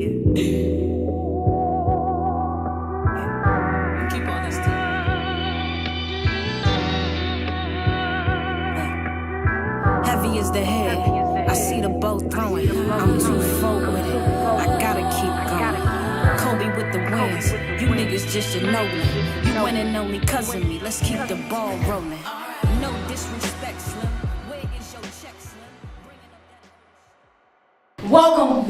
Keep on this time. Heavy is the head. I see the boat throwing. I'm too full with it. I gotta keep going. Kobe with the wins. You niggas just Ginobili. You win and only cousin me. Let's keep the ball rolling. No disrespect, Slim. Where is your check, Slim? Welcome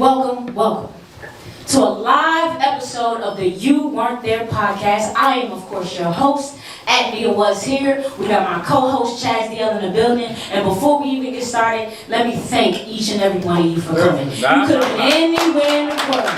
to a live episode of the You Weren't There podcast. I am, of course, your host, Nia was here. We got my co-host, Chaz DL in the building. And before we even get started, let me thank each and every one of you for coming. You could have been anywhere in the world.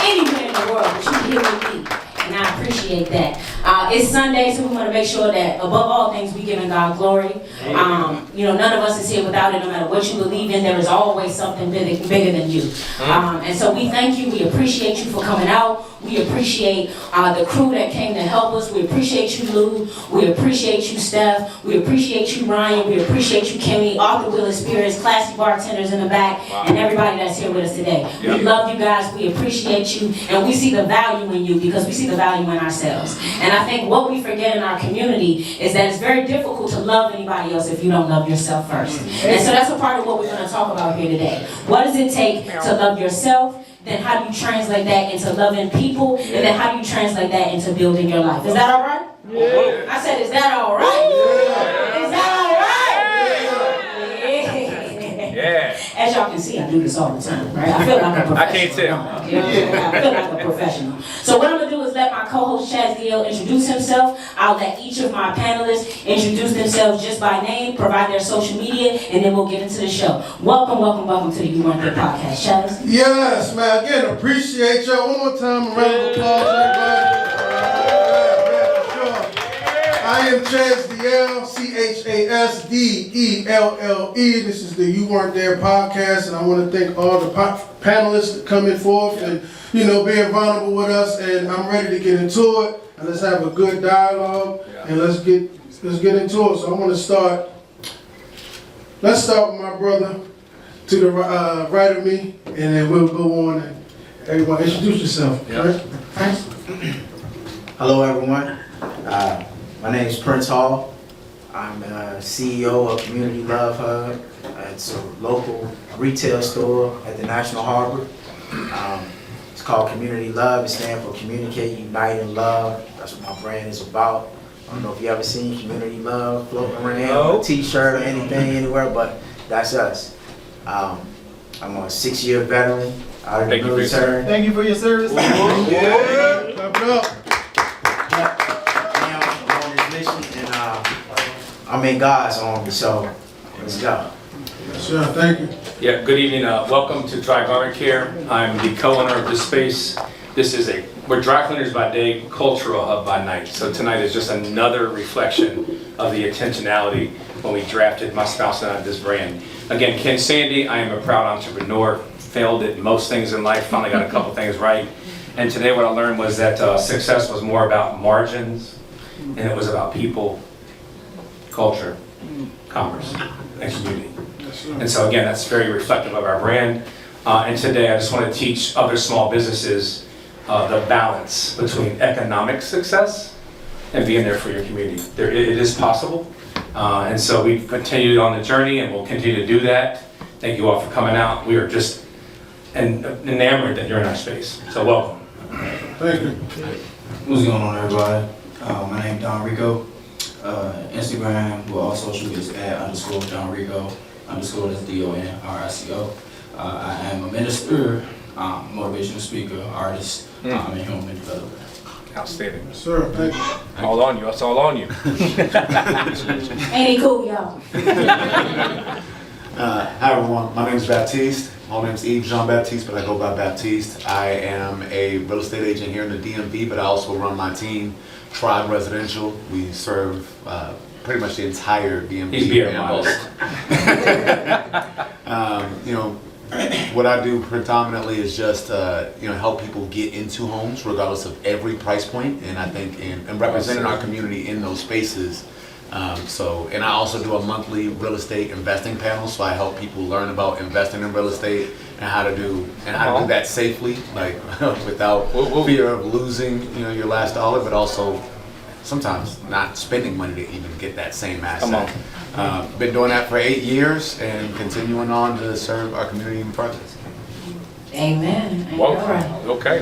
Anywhere in the world, but you're here with me. And I appreciate that. It's Sunday, so we want to make sure that above all things, we giving God glory. None of us is here without it. No matter what you believe in, there is always something bigger than you. And so we thank you. We appreciate you for coming out. We appreciate the crew that came to help us. We appreciate you, Lou. We appreciate you, Steph. We appreciate you, Ryan. We appreciate you, Kimmy, Arthur Willis Spirits, classy bartenders in the back, and everybody that's here with us today. We love you guys. We appreciate you, and we see the value in you because we see the value in ourselves. And I think what we forget in our community is that it's very difficult to love anybody else if you don't love yourself first. And so that's a part of what we're going to talk about here today. What does it take to love yourself? Then how do you translate that into loving people? And then how do you translate that into building your life? Is that all right? Yeah. I said, is that all right? Yeah. Is that all right? Yeah. As y'all can see, I do this all the time, right? I feel like a professional. I can't tell. I feel like a professional. So what I'm going to do is let my co-host Chaz DL introduce himself. I'll let each of my panelists introduce themselves just by name, provide their social media, and then we'll get into the show. Welcome to the You Weren't There podcast. Chaz? Yes, man. Again, appreciate y'all. One more time, a round of applause, everybody. I am Chaz DL, CHASDELLE. This is the You Weren't There podcast, and I want to thank all the panelists that coming forth and being vulnerable with us. And I'm ready to get into it, and let's have a good dialogue, and let's get into it. So I want to start. Let's start with my brother to the right of me, and then we'll go on and everyone introduce yourself. Right? Thanks. Hello, everyone. My name is Prince Hall. I'm CEO of Community Love Hub. It's a local retail store at the National Harbor. It's called Community Love. It stands for Communicate, Unite, and Love. That's what my brand is about. I don't know if you ever seen Community Love floating around on a t-shirt or anything anywhere, but that's us. I'm a 6-year veteran out of the military. Thank you for your service. Clap it up. I'm in God's army, so let's go. Yes, sir. Thank you. Yeah, good evening. Welcome to Dryy Garment Care. I'm the co-owner of this space. We're dry cleaners by day, cultural hub by night. So tonight is just another reflection of the intentionality when we drafted my spouse and I this brand. Again, Ken Sandy, I am a proud entrepreneur, failed at most things in life, finally got a couple things right. And today what I learned was that success was more about margins and it was about people, culture, commerce, and community. And so again, that's very reflective of our brand. And today I just want to teach other small businesses the balance between economic success and being there for your community. It is possible. And so we've continued on the journey and we'll continue to do that. Thank you all for coming out. We are just enamored that you're in our space. So welcome. Thank you. What's going on, everybody? My name is Don Rico. Instagram, well, all social is @_Don Rico, _ DONRICO. I am a minister, motivational speaker, artist, and human developer. Outstanding. Yes, sir. Thank you. All on you. That's all on you. Ain't he cool, y'all? Hi everyone, my name is Baptiste. My name is Yves Jean-Baptiste, but I go by Baptiste. I am a real estate agent here in the DMV, but I also run my team, Tribe Residential. We serve pretty much the entire DMV. He's being modest. What I do predominantly is just help people get into homes regardless of every price point, and I think in representing our community in those spaces And I also do a monthly real estate investing panel, so I help people learn about investing in real estate and how to do that safely, like without fear of losing, your last dollar, but also sometimes not spending money to even get that same asset. Been doing that for 8 years and continuing on to serve our community in projects. Amen. Whoa. All right. Okay.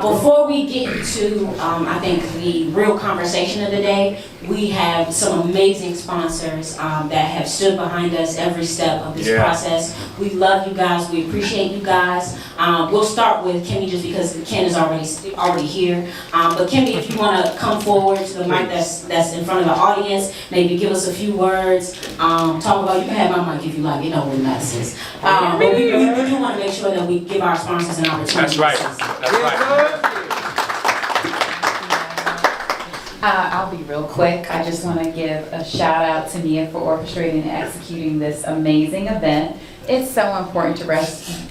Before we get into, I think, the real conversation of the day, we have some amazing sponsors that have stood behind us every step of this process. We love you guys. We appreciate you guys. We'll start with Kimmy just because Ken is already here. But Kimmy, if you want to come forward to the mic that's in front of the audience, maybe give us a few words. Talk about, you can have my mic if you like. You know what matters. But we do want to make sure that we give our sponsors an opportunity. That's right. That's right. I'll be real quick. I just want to give a shout out to Mia for orchestrating and executing this amazing event. It's so important to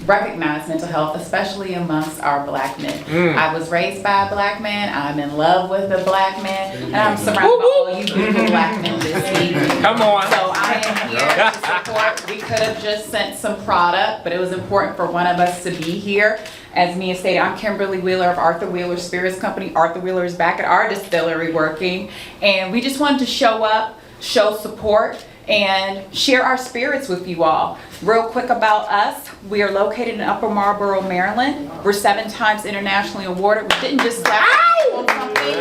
recognize mental health, especially amongst our Black men. I was raised by a Black man. I'm in love with a Black man, and I'm surrounded by all you beautiful Black men this evening. Come on. So I am here to support. We could have just sent some product, but it was important for one of us to be here. As Mia stated, I'm Kimberly Wheeler of Arthur Wheeler Spirits Company. Arthur Wheeler is back at our distillery working, and we just wanted to show up, show support, and share our spirits with you all. Real quick about us, we are located in Upper Marlboro, Maryland. We're 7 times internationally awarded. We didn't just slap on something.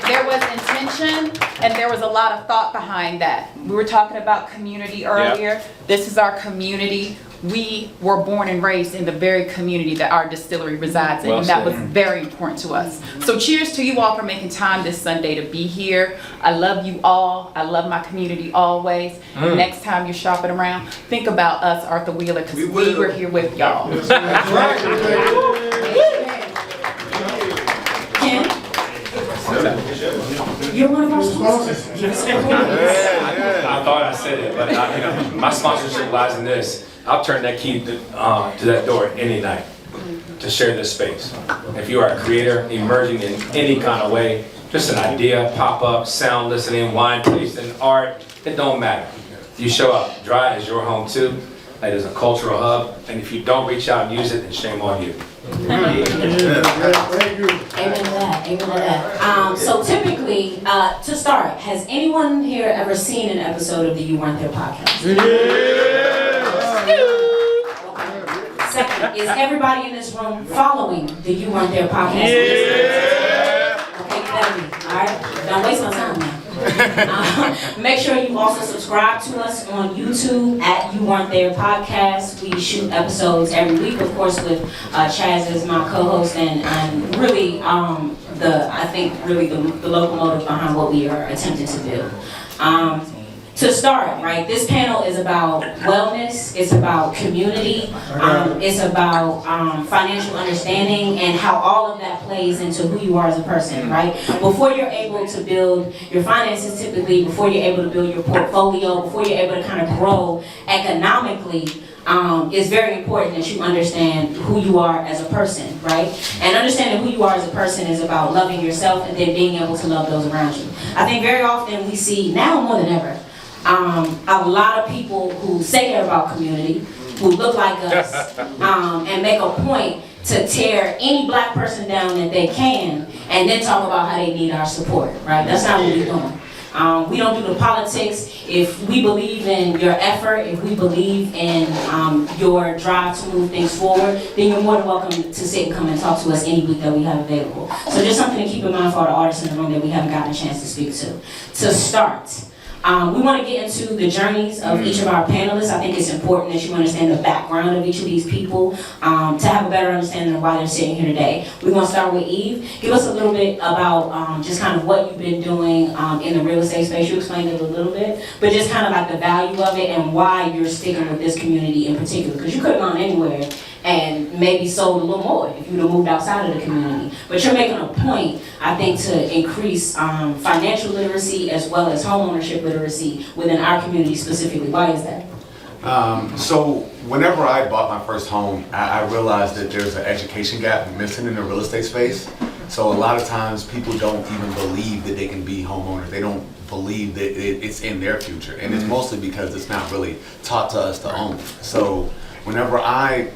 There was intention and there was a lot of thought behind that. We were talking about community earlier. This is our community. We were born and raised in the very community that our distillery resides in, and that was very important to us. So cheers to you all for making time this Sunday to be here. I love you all. I love my community always. Next time you're shopping around, think about us, Arthur Wheeler, because we were here with y'all. Ken? You're one of our sponsors. I thought I said it, but my sponsorship lies in this. I'll turn that key to that door any night to share this space. If you are a creator emerging in any kind of way, just an idea, pop up, sound listening, wine tasting, art, it don't matter. You show up. Dryy is your home too. It is a cultural hub, and if you don't reach out and use it, then shame on you. Amen to that. Amen to that. So typically, to start, has anyone here ever seen an episode of the You Weren't There podcast? Second, is everybody in this room following the You Weren't There podcast? Okay, you better be. All right, don't waste my time now. Make sure you also subscribe to us on YouTube at You Weren't There Podcast. We shoot episodes every week, of course, with Chaz as my co-host, and really I think the locomotive behind what we are attempting to do. To start, right, this panel is about wellness, it's about community, it's about financial understanding and how all of that plays into who you are as a person, right? Before you're able to build your finances typically, before you're able to build your portfolio, before you're able to kind of grow economically, it's very important that you understand who you are as a person, right? And understanding who you are as a person is about loving yourself and then being able to love those around you. I think very often we see, now more than ever, a lot of people who say they're about community, who look like us, and make a point to tear any Black person down that they can, and then talk about how they need our support, right? That's not what we're doing. We don't do the politics. If we believe in your effort, if we believe in your drive to move things forward, then you're more than welcome to sit and come and talk to us any week that we have available. So just something to keep in mind for all the artists in the room that we haven't gotten a chance to speak to. To start, we want to get into the journeys of each of our panelists. I think it's important that you understand the background of each of these people to have a better understanding of why they're sitting here today. We're going to start with Eve. Give us a little bit about just kind of what you've been doing in the real estate space. You explained it a little bit, but just kind of like the value of it and why you're sticking with this community in particular. Because you could have gone anywhere and maybe sold a little more if you'd have moved outside of the community. But you're making a point, I think, to increase financial literacy as well as homeownership literacy within our community specifically. Why is that? So whenever I bought my first home, I realized that there's an education gap missing in the real estate space. So a lot of times people don't even believe that they can be homeowners. They don't believe that it's in their future. And it's mostly because it's not really taught to us to own. So whenever I'm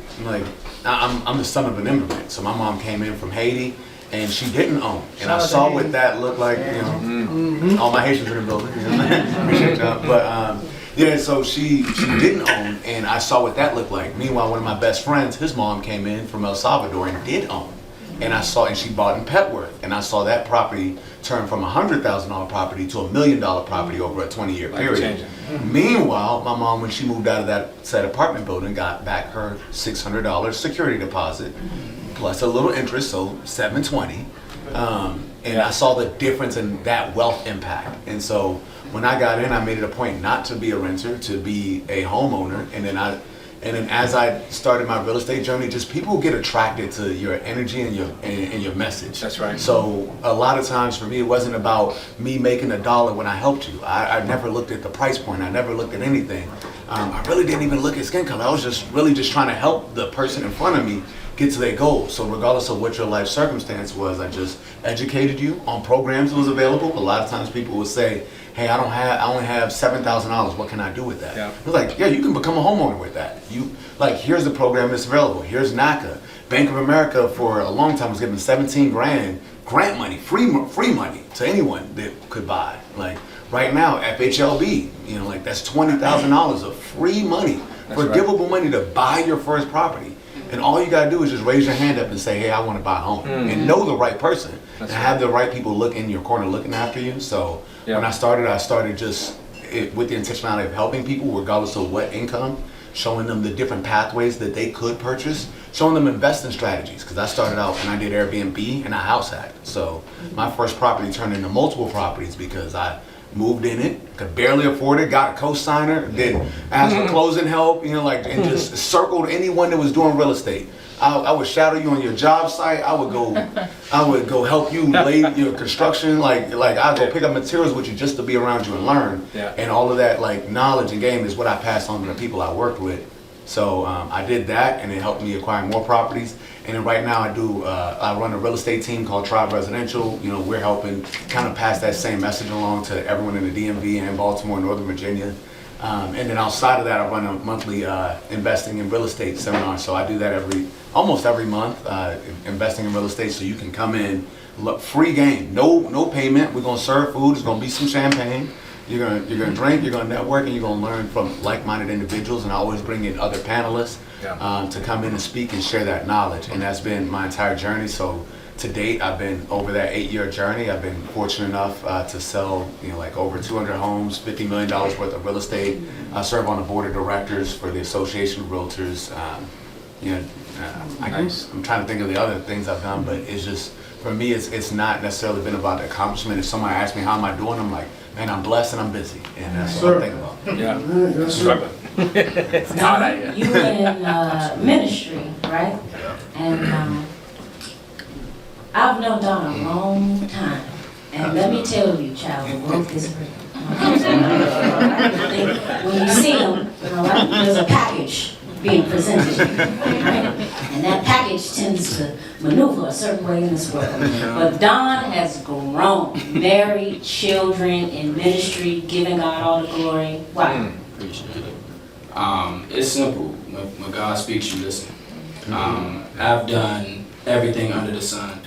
the son of an immigrant. So my mom came in from Haiti and she didn't own. And I saw what that looked like, you know, all my Haitians in the building. You know? Appreciate y'all. But yeah, so she didn't own, and I saw what that looked like. Meanwhile, one of my best friends, his mom came in from El Salvador and did own. And she bought in Petworth, and I saw that property turn from a $100,000 property to $1 million property over a 20-year period. Meanwhile, my mom, when she moved out of that said apartment building, got back her $600 security deposit, plus a little interest, so $720. And I saw the difference in that wealth impact. And so when I got in, I made it a point not to be a renter, to be a homeowner. And then as I started my real estate journey, just people get attracted to your energy and your message. That's right. So a lot of times for me, it wasn't about me making $1 when I helped you. I never looked at the price point. I never looked at anything. I really didn't even look at skin color. I was just trying to help the person in front of me get to their goals. So regardless of what your life circumstance was, I just educated you on programs that was available. A lot of times people would say, hey, I only have $7,000. What can I do with that? Yeah. I was like, yeah, you can become a homeowner with that. Here's the program that's available. Here's NACA. Bank of America for a long time was giving 17 grand grant money, free money to anyone that could buy. Like right now, FHLB, that's $20,000 of free money, forgivable money to buy your first property. And all you gotta do is just raise your hand up and say, hey, I wanna buy a home. And know the right person. And have the right people look in your corner looking after you. So when I started just with the intentionality of helping people regardless of what income, showing them the different pathways that they could purchase, showing them investing strategies. Because I started out and I did Airbnb and a house hack. So my first property turned into multiple properties because I moved in it, could barely afford it, got a co-signer, then asked for closing help, and just circled anyone that was doing real estate. I would shadow you on your job site. I would go help you lay your construction. I'd go pick up materials with you just to be around you and learn. Yeah. And all of that knowledge and game is what I passed on to the people I worked with. So I did that, and it helped me acquire more properties. And then right now I run a real estate team called Tribe Residential. We're helping kind of pass that same message along to everyone in the DMV and Baltimore and Northern Virginia. And then outside of that, I run a monthly investing in real estate seminar. So I do that almost every month, investing in real estate. So you can come in, free game, no payment. We're gonna serve food. It's gonna be some champagne. You're gonna drink. You're gonna network, and you're gonna learn from like-minded individuals. And I always bring in other panelists to come in and speak and share that knowledge. And that's been my entire journey. So to date, I've been over that 8-year journey. I've been fortunate enough to sell, over 200 homes, $50 million worth of real estate. I serve on the board of directors for the Association of Realtors. I'm trying to think of the other things I've done, but it's just, for me, it's not necessarily been about the accomplishment. If somebody asks me how am I doing, I'm like, man, I'm blessed and I'm busy, and that's what I'm thinking about. Yeah, struggling. It's hard out here. You were in ministry, right? And I've known Don a long time, and let me tell you, child, the work is real. When you see him, there's a package being presented to you, right? And that package tends to maneuver a certain way in this world. But Don has grown, married, children, in ministry, giving God all the glory. Why? Appreciate it. It's simple. When God speaks, you listen. I've done everything under the sun,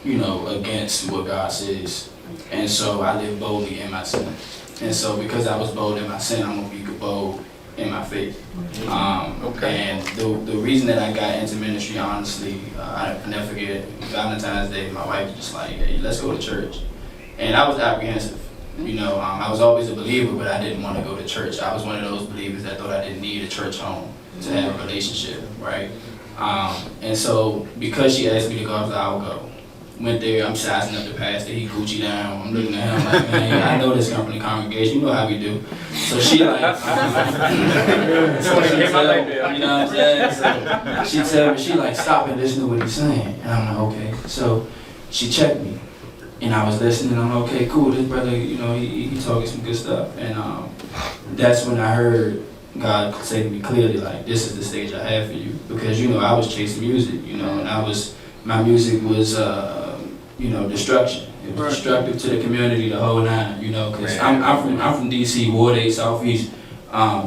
against what God says. And so I live boldly in my sin. And so because I was bold in my sin, I'm going to be bold in my faith. And the reason that I got into ministry, honestly, I never forget, Valentine's Day, my wife was just like, hey, let's go to church. And I was apprehensive. I was always a believer, but I didn't want to go to church. I was one of those believers that thought I didn't need a church home to have a relationship, right? And so because she asked me to go, I was like, I'll go. Went there, I'm sizing up the pastor, he Gucci down, I'm looking at him like, man, I know this company congregation, you know how we do. So she like, she tell me, she like, stop and listen to what he's saying. And I'm like, okay. So she checked me, and I was listening, I'm like, okay, cool, this brother, he talking some good stuff. And that's when I heard God say to me clearly, like, this is the stage I have for you. Because, I was chasing music, and my music was, destruction. It was destructive to the community, the whole nine, you know, because I'm from DC, Ward 8, Southeast,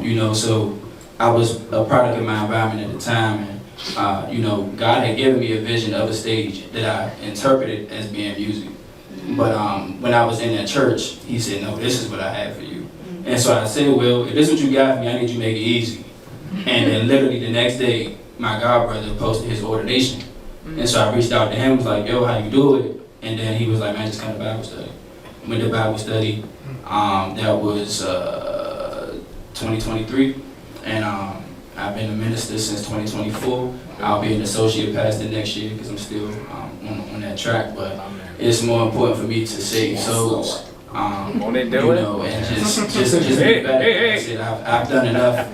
you know, so I was a product of my environment at the time, and, you know, God had given me a vision of a stage that I interpreted as being music. But when I was in that church, he said, no, this is what I have for you. And so I said, well, if this is what you got for me, I need you to make it easy. And then literally the next day, my godbrother posted his ordination. And so I reached out to him, was like, yo, how you do it? And then he was like, man, just come to Bible study. Went to Bible study, that was 2023. And I've been a minister since 2024. I'll be an associate pastor next year because I'm still on that track. But it's more important for me to save souls. Won't they do you it? know, and just be better. Like I said, I've done enough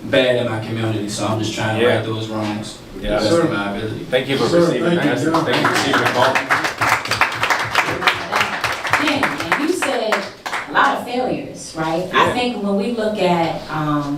bad in my community, so I'm just trying to right those wrongs to the best of my ability. Thank you for receiving that. Thank you for receiving the call. And you said a lot of failures, right? I think when we look at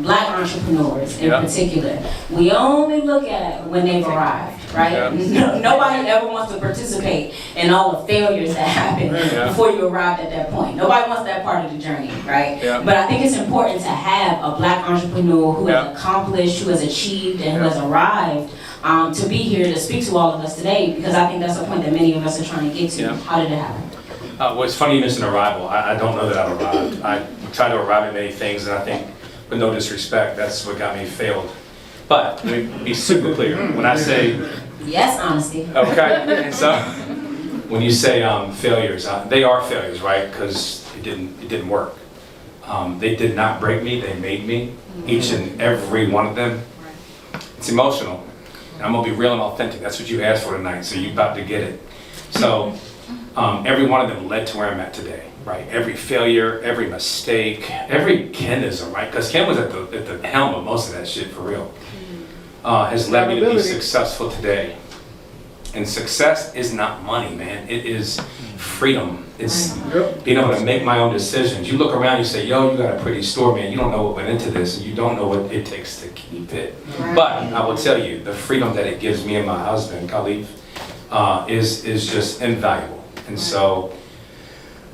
black entrepreneurs in particular, we only look at when they've arrived, right? Nobody ever wants to participate in all the failures that happen before you arrived at that point. Nobody wants that part of the journey, right? But I think it's important to have a black entrepreneur who has accomplished, who has achieved, and who has arrived to be here to speak to all of us today, because I think that's the point that many of us are trying to get to. How did it happen? Well, it's funny you mentioned arrival. I don't know that I've arrived. I tried to arrive at many things, and I think, with no disrespect, that's what got me failed. But let me be super clear. When I say... Yes, honesty. Okay, and so when you say failures, they are failures, right? Because it didn't work. They did not break me, they made me. Each and every one of them. It's emotional. And I'm gonna be real and authentic. That's what you asked for tonight, so you're about to get it. So every one of them led to where I'm at today, right? Every failure, every mistake, every Kenism, right? Because Ken was at the helm of most of that shit, for real. Has led me to be successful today. And success is not money, man. It is freedom. It's being able to make my own decisions. You look around, you say, yo, you got a pretty store, man. You don't know what went into this, and you don't know what it takes to keep it. But I will tell you, the freedom that it gives me and my husband, Khalif, is just invaluable. And so,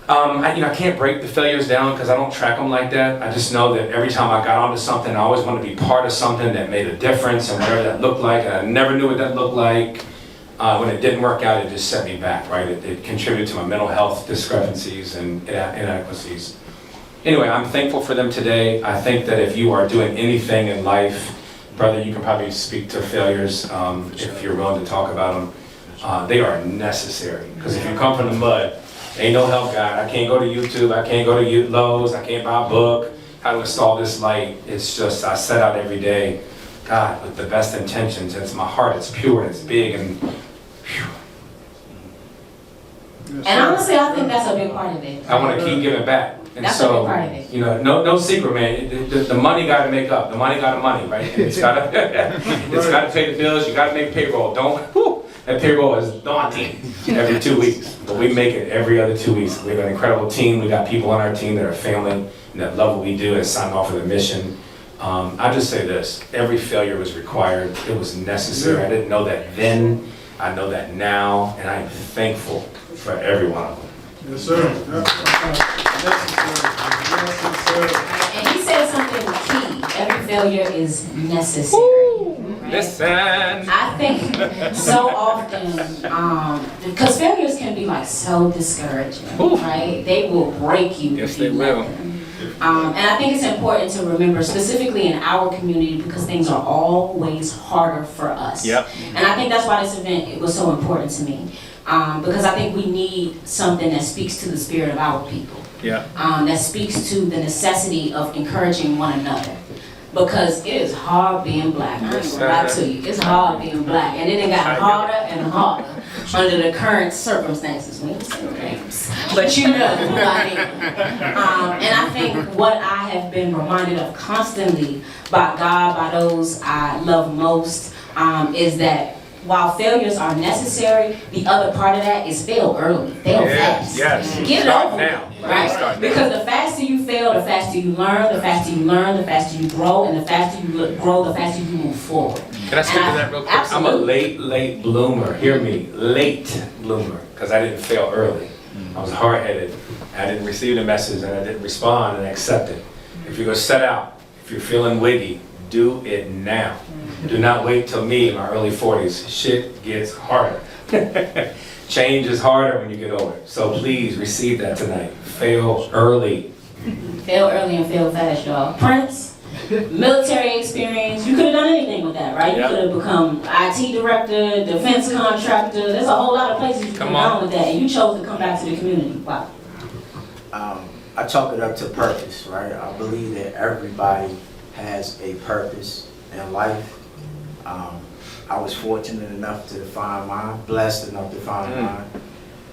I can't break the failures down because I don't track them like that. I just know that every time I got onto something, I always want to be part of something that made a difference, and whatever that looked like, and I never knew what that looked like. When it didn't work out, it just set me back, right? It contributed to my mental health discrepancies and inadequacies. Anyway, I'm thankful for them today. I think that if you are doing anything in life, brother, you can probably speak to failures if you're willing to talk about them. They are necessary, because if you come from the mud, ain't no help guide. I can't go to YouTube, I can't go to Lowe's, I can't buy a book, how to install this light. It's just, I set out every day, God, with the best intentions. It's my heart, it's pure, it's big, and whew. And honestly, I think that's a big part of it. I want to keep giving back. And that's so, a big part of it. You know, no secret, man. The money got to make up. The money got the money, right? It's got to pay the bills. You got to make payroll. That payroll is daunting every 2 weeks, but we make it every other 2 weeks. We have an incredible team. We got people on our team that are family and that love what we do and sign off for the mission. I just say this: every failure was required. It was necessary. I didn't know that then. I know that now, and I'm thankful for every one of them. Yes, sir. And he said something key. Every failure is necessary. Right? Listen. I think so often, because failures can be like so discouraging, right? They will break you. Yes, if you they let will. them. And I think it's important to remember, specifically in our community, because things are always harder for us. Yep. And I think that's why this event was so important to me. Because I think we need something that speaks to the spirit of our people. Yeah. That speaks to the necessity of encouraging one another. Because it is hard being black. I ain't gonna lie to you. It's hard being black. And it done got harder and harder under the current circumstances. We don't say names. But you know who I am. And I think what I have been reminded of constantly by God, by those I love most, is that while failures are necessary, the other part of that is fail early, fail fast. Yes. Get it over now. with, right? Because the faster you fail, the faster you learn, the faster you learn, the faster you grow, and the faster you grow, the faster you move forward. Can I speak to that real quick? Absolutely. I'm a late bloomer. Hear me, late bloomer, because I didn't fail early. I was hard-headed. I didn't receive the message and I didn't respond and accept it. If you're gonna set out, if you're feeling wiggy, do it now. Do not wait till me in my early 40s. Shit gets harder. Change is harder when you get older. So please receive that tonight. Fail early. Fail early and fail fast, y'all. Prince, military experience, you could have done anything with that, right? You Yep. could have become IT director, defense contractor. There's a whole lot of places you could have Come on. gone with that, and you chose to come back to the community. Wow. I chalk it up to purpose, right? I believe that everybody has a purpose in life. I was fortunate enough to find mine, blessed enough to find mine.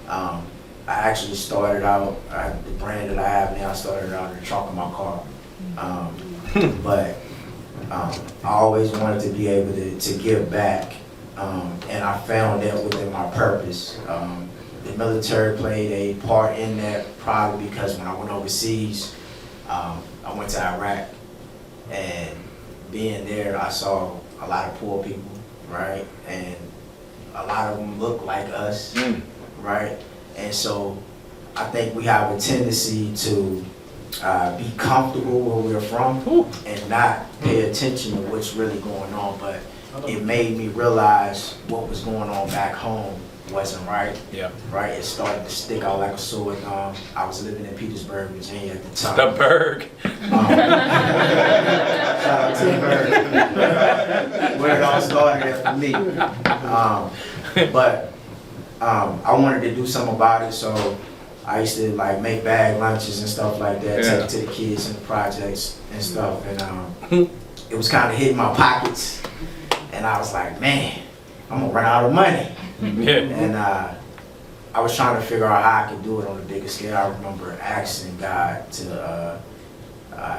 I actually started out, the brand that I have now, I started out in the trunk of my car. But I always wanted to be able to give back, and I found that within my purpose. The military played a part in that, probably because when I went overseas, I went to Iraq, and being there, I saw a lot of poor people, right? And a lot of them look like us, right? And so I think we have a tendency to be comfortable where we're from and not pay attention to what's really going on. But it made me realize what was going on back home wasn't right. Yeah. Right? It started to stick out like a sore thumb. I was living in Petersburg, Virginia at the time. The Berg. Shout out to the Berg. Where it all started at for me. But I wanted to do something about it, so I used to like make bag lunches and stuff like that, take it to the kids in the projects and stuff. And it was kind of hitting my pockets, and I was like, man, I'm gonna run out of money. And I was trying to figure out how I could do it on a bigger scale. I remember asking God to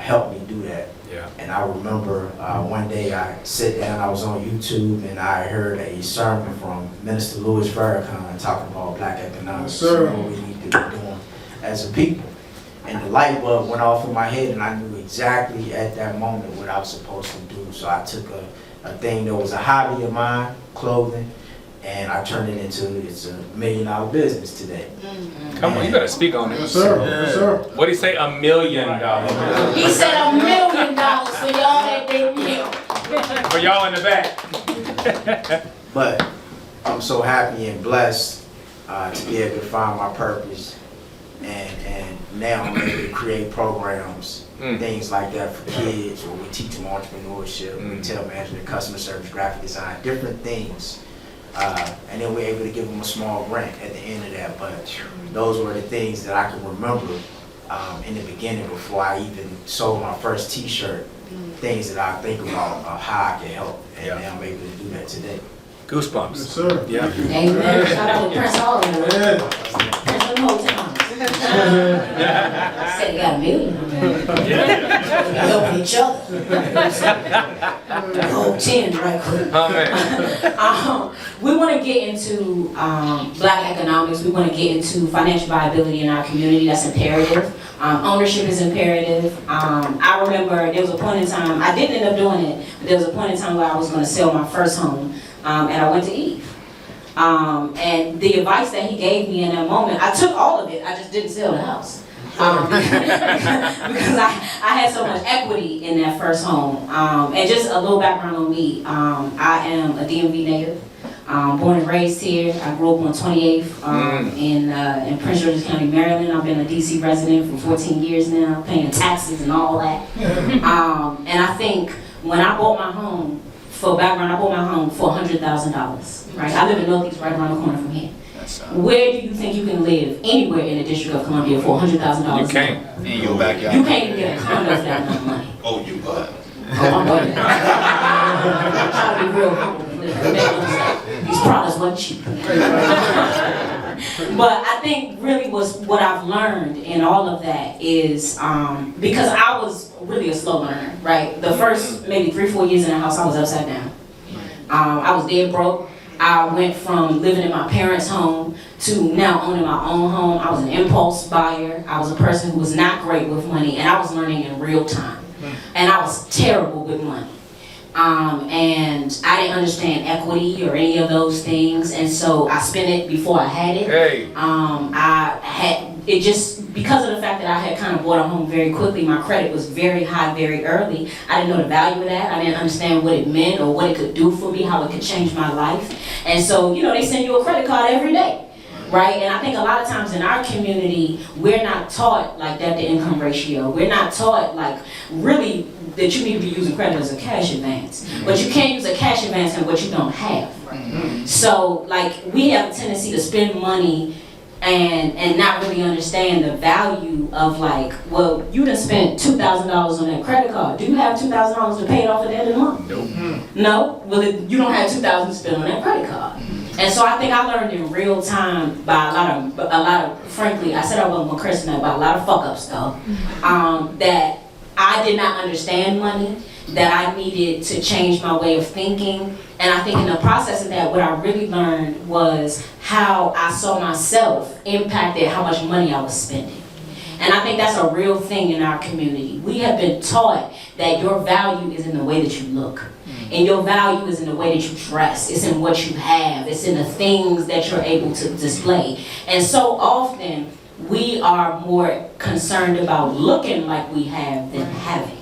help me do that. Yeah. And I remember one day I sat down, I was on YouTube, and I heard a sermon from Minister Louis Farrakhan talking about black economics. Yes, sir. And what we need to be doing as a people. And the light bulb went off in my head, and I knew exactly at that moment what I was supposed to do. So I took a thing that was a hobby of mine, clothing, and I turned it into, it's a $1 million business today. Come on, you better speak on Yes, it. sir. Yes, sir. What did he say? $1 million. He said $1 million for y'all that didn't hear. For y'all in the back. But I'm so happy and blessed to be able to find my purpose, and now I'm able to create programs, things like that for kids, where we teach them entrepreneurship, retail management, customer service, graphic design, different things. And then we're able to give them a small grant at the end of that. But those were the things that I can remember in the beginning before I even sold my first t-shirt, things that I think about how I can help. And now I'm able to do that today. Goosebumps. Yes, sir. Yeah. Amen. Shout out to Prince Hall. Prince of the Motown. Said he got $1 million. We helping each other. The whole 10 right quick. Oh, man. We want to get into black economics. We want to get into financial viability in our community. That's imperative. Ownership is imperative. I remember there was a point in time, I didn't end up doing it, but there was a point in time where I was going to sell my first home, and I went to Eve. And the advice that he gave me in that moment, I took all of it, I just didn't sell the house. Because I had so much equity in that first home. And just a little background on me, I am a DMV native, born and raised here. I grew up on 28th in Prince George's County, Maryland. I've been a DC resident for 14 years now, paying taxes and all that. And I think when I bought my home, for background, I bought my home for $100,000, right? I live in Northeast, right around the corner from here. Where do you think you can live anywhere in the District of Columbia for $100,000? You can't. In your backyard. You can't even get a condo for that amount of money. Oh, you got it. Oh, I'm working. I'm trying to be real humble. These products weren't cheap. But I think really what I've learned in all of that is, because I was really a slow learner, right? The first maybe 3-4 years in the house, I was upside down. I was dead broke. I went from living in my parents' home to now owning my own home. I was an impulse buyer. I was a person who was not great with money, and I was learning in real time. And I was terrible with money. And I didn't understand equity or any of those things, and so I spent it before I had it. Hey. I it just, because of the fact that I had kind of bought a home very quickly, my credit was very high very early. I didn't know the value of that. I didn't understand what it meant or what it could do for me, how it could change my life. And so, they send you a credit card every day. Right? And I think a lot of times in our community, we're not taught like that, the income ratio. We're not taught like really that you need to be using credit as a cash advance. But you can't use a cash advance in what you don't have. So like we have a tendency to spend money and not really understand the value of like, well, you done spent $2,000 on that credit card. Do you have $2,000 to pay it off at the end of the month? Nope. No? Well, you don't have $2,000 to spend on that credit card. And so I think I learned in real time by a lot of, frankly, I said I wasn't gonna curse tonight, but a lot of fuck ups though, that I did not understand money, that I needed to change my way of thinking. And I think in the process of that, what I really learned was how I saw myself impacted how much money I was spending. And I think that's a real thing in our community. We have been taught that your value is in the way that you look. And your value is in the way that you dress. It's in what you have. It's in the things that you're able to display. And so often, we are more concerned about looking like we have than having.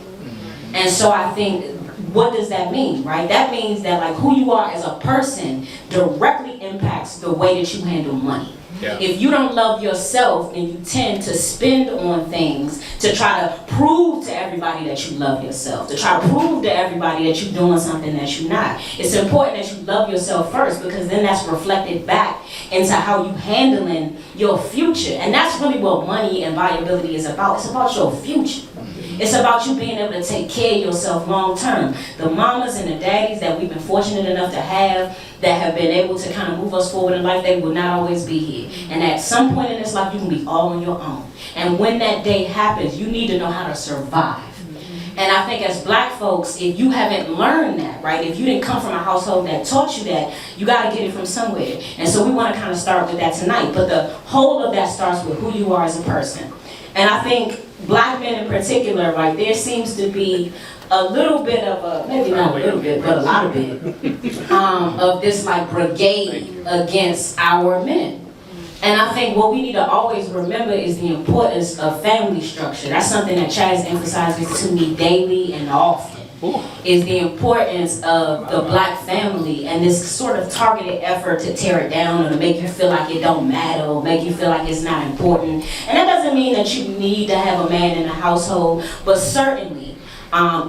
And so I think, what does that mean, right? That means that like who you are as a person directly impacts the way that you handle money. Yeah. If you don't love yourself, then you tend to spend on things to try to prove to everybody that you love yourself, to try to prove to everybody that you're doing something that you're not. It's important that you love yourself first, because then that's reflected back into how you handling your future. And that's really what money and viability is about. It's about your future. It's about you being able to take care of yourself long term. The mamas and the daddies that we've been fortunate enough to have that have been able to kind of move us forward in life, they will not always be here. And at some point in this life, you can be all on your own. And when that day happens, you need to know how to survive. And I think as black folks, if you haven't learned that, right, if you didn't come from a household that taught you that, you got to get it from somewhere. And so we want to kind of start with that tonight. But the whole of that starts with who you are as a person. And I think black men in particular, right, there seems to be a little bit of a, maybe not a little bit, but a lot of it, of this like brigade against our men. And I think what we need to always remember is the importance of family structure. That's something that Chaz emphasizes to me daily and often. Is the importance of the black family and this sort of targeted effort to tear it down or to make you feel like it don't matter or make you feel like it's not important. And that doesn't mean that you need to have a man in the household, but certainly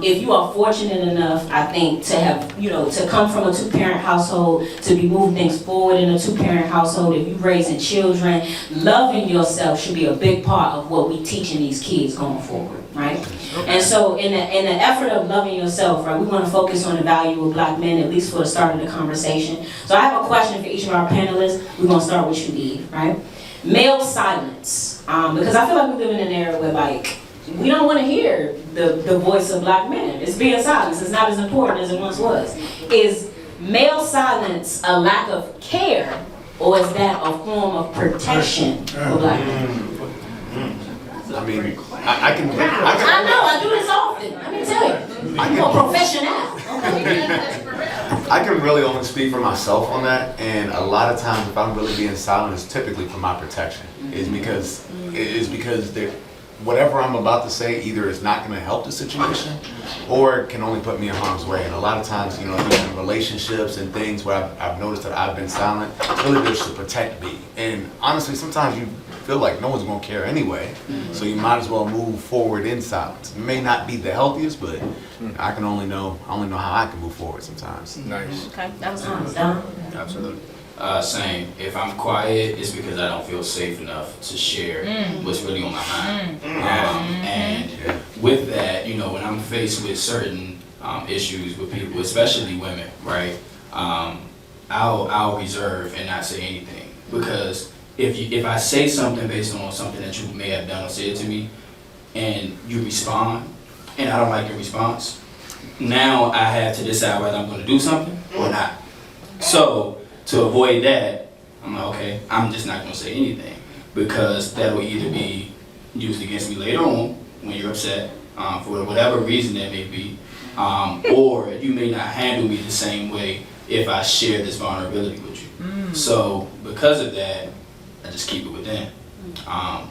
if you are fortunate enough, I think, to have, to come from a two-parent household, to be moving things forward in a two-parent household, if you're raising children, loving yourself should be a big part of what we teaching these kids going forward, right? And so in the effort of loving yourself, right, we want to focus on the value of black men, at least for the start of the conversation. So I have a question for each of our panelists. We're going to start with you, Eve, right? Male silence, because I feel like we live in an era where, like, we don't want to hear the voice of black men. It's being silenced. It's not as important as it once was. Is male silence a lack of care, or is that a form of protection for black men? I mean, I can. I know, I do this often. Let me tell you. I'm a professional. I can really only speak for myself on that, and a lot of times if I'm really being silent, it's typically for my protection. It's because whatever I'm about to say either is not going to help the situation or can only put me in harm's way. And a lot of times, in relationships and things where I've noticed that I've been silent, really just to protect me. And honestly, sometimes you feel like no one's going to care anyway, so you might as well move forward in silence. It may not be the healthiest, but I only know how I can move forward sometimes. Nice. Okay, that was honest, Don. Absolutely. Same. If I'm quiet, it's because I don't feel safe enough to share what's really on my mind. And with that, when I'm faced with certain issues with people, especially women, right? I'll reserve and not say anything, because if I say something based on something that you may have done or said to me, and you respond, and I don't like your response, now I have to decide whether I'm going to do something or not. So to avoid that, I'm like, okay, I'm just not going to say anything, because that will either be used against me later on when you're upset, for whatever reason that may be, or you may not handle me the same way if I share this vulnerability with you. So because of that, I just keep it within.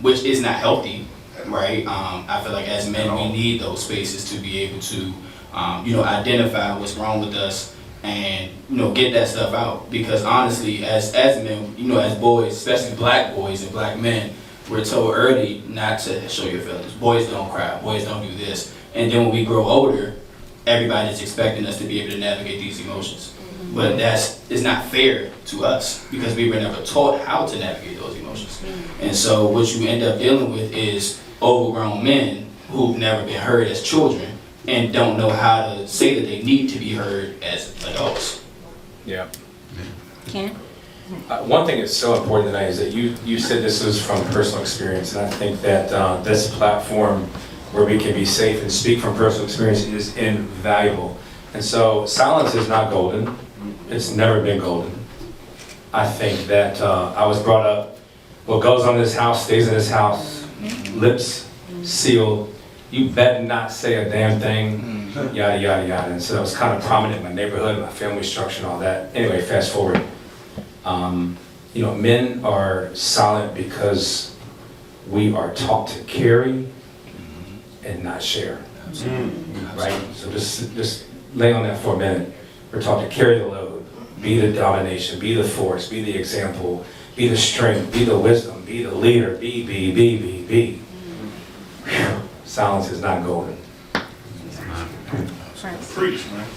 which is not healthy, right? I feel like as men, we need those spaces to be able to, identify what's wrong with us and, get that stuff out. Because honestly, as men, as boys, especially black boys and black men, we're told early not to show your feelings. Boys don't cry, boys don't do this. And then when we grow older, everybody's expecting us to be able to navigate these emotions. But it's not fair to us because we were never taught how to navigate those emotions. And so what you end up dealing with is overgrown men who've never been heard as children and don't know how to say that they need to be heard as adults. Yeah. Ken? One thing that's so important tonight is that you said this was from personal experience, and I think that this platform where we can be safe and speak from personal experience is invaluable. And so silence is not golden. It's never been golden. I think that I was brought up, what goes on in this house stays in this house, lips sealed, you better not say a damn thing, yada, yada, yada. And so it was kind of prominent in my neighborhood, my family structure and all that. Anyway, fast forward. Men are silent because we are taught to carry and not share, right? So just lay on that for a minute. We're taught to carry the load, be the domination, be the force, be the example, be the strength, be the wisdom, be the leader, be. Whew. Silence is not golden. Preach, man.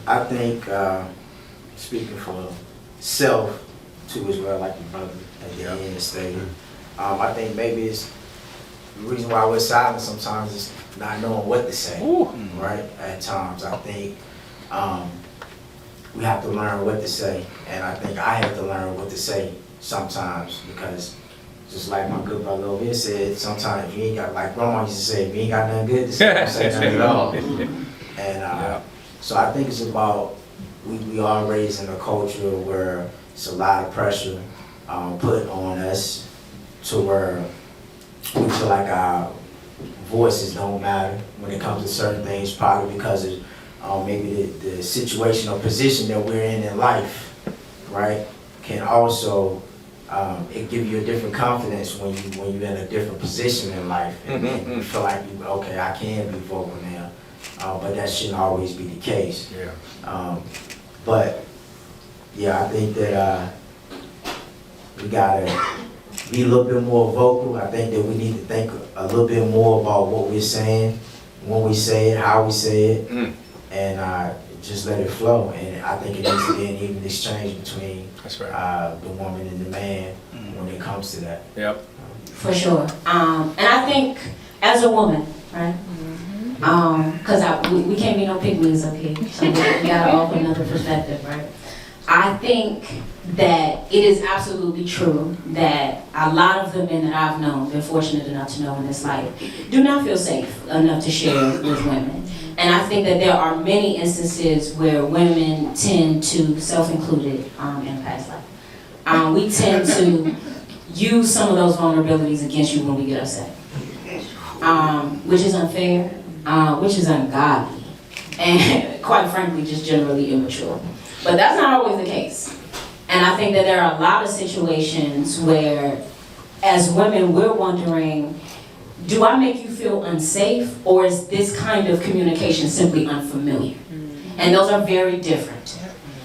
I think, speaking for self too as well, like your brother at the end stated, I think maybe it's the reason why we're silent sometimes is not knowing what to say, right? At times, I think we have to learn what to say, and I think I have to learn what to say sometimes because just like my good brother over here said, sometimes you ain't got, like Grandma used to say, if you ain't got nothing good to say, don't say nothing at all. And so I think it's about, we are raised in a culture where it's a lot of pressure put on us to where we feel like our voices don't matter when it comes to certain things, probably because of maybe the situation or position that we're in life, right? Can also it give you a different confidence when you're in a different position in life, and you feel like okay, I can be vocal now, but that shouldn't always be the case. Yeah. But yeah, I think that we gotta be a little bit more vocal. I think that we need to think a little bit more about what we're saying, when we say it, how we say it, and just let it flow. And I think it needs to be an even exchange between the woman and the man when it comes to that. Yep. For sure. And I think as a woman, right? Because we can't be no pygmies up here, so we gotta offer another perspective, right? I think that it is absolutely true that a lot of the men that I've known, been fortunate enough to know in this life, do not feel safe enough to share with women. And I think that there are many instances where women tend to, self-included in past life, we tend to use some of those vulnerabilities against you when we get upset, which is unfair, which is ungodly, and quite frankly, just generally immature. But that's not always the case. And I think that there are a lot of situations where, as women, we're wondering, do I make you feel unsafe, or is this kind of communication simply unfamiliar? And those are very different.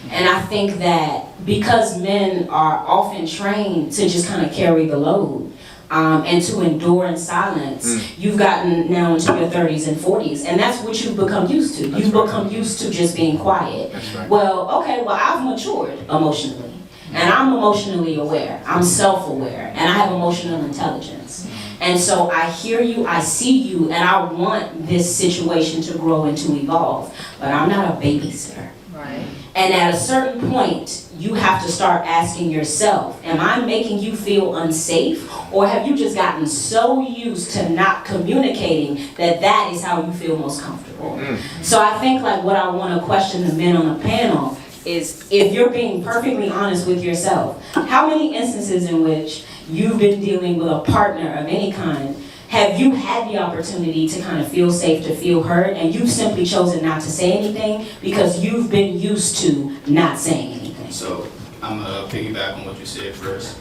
And I think that because men are often trained to just kind of carry the load, and to endure in silence, you've gotten now into your 30s and 40s, and that's what you've become used to. You've become used to just being quiet. Well, okay, I've matured emotionally, and I'm emotionally aware. I'm self-aware, and I have emotional intelligence. And so I hear you, I see you, and I want this situation to grow and to evolve, but I'm not a babysitter. Right. And at a certain point, you have to start asking yourself, am I making you feel unsafe? Or have you just gotten so used to not communicating that that is how you feel most comfortable? So I think like what I want to question the men on the panel is, if you're being perfectly honest with yourself, how many instances in which you've been dealing with a partner of any kind, have you had the opportunity to kind of feel safe, to feel heard, and you've simply chosen not to say anything because you've been used to not saying anything? So I'm gonna piggyback on what you said first.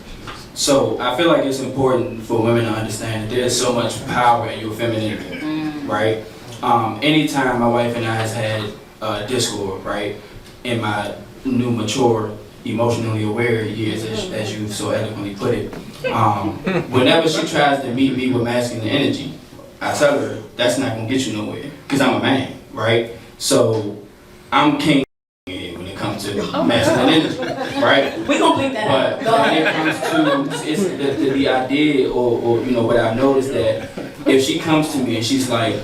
So I feel like it's important for women to understand that there's so much power in your femininity, right? Anytime my wife and I has had discord, right, in my new mature, emotionally aware years, as you so eloquently put it, whenever she tries to meet me with masculine energy, I tell her that's not gonna get you nowhere, because I'm a man, right? So I'm king when it comes to masculine energy, right? We gonna bleep that out. But Go when ahead. it comes to it's the idea or you know what I've noticed that if she comes to me and she's like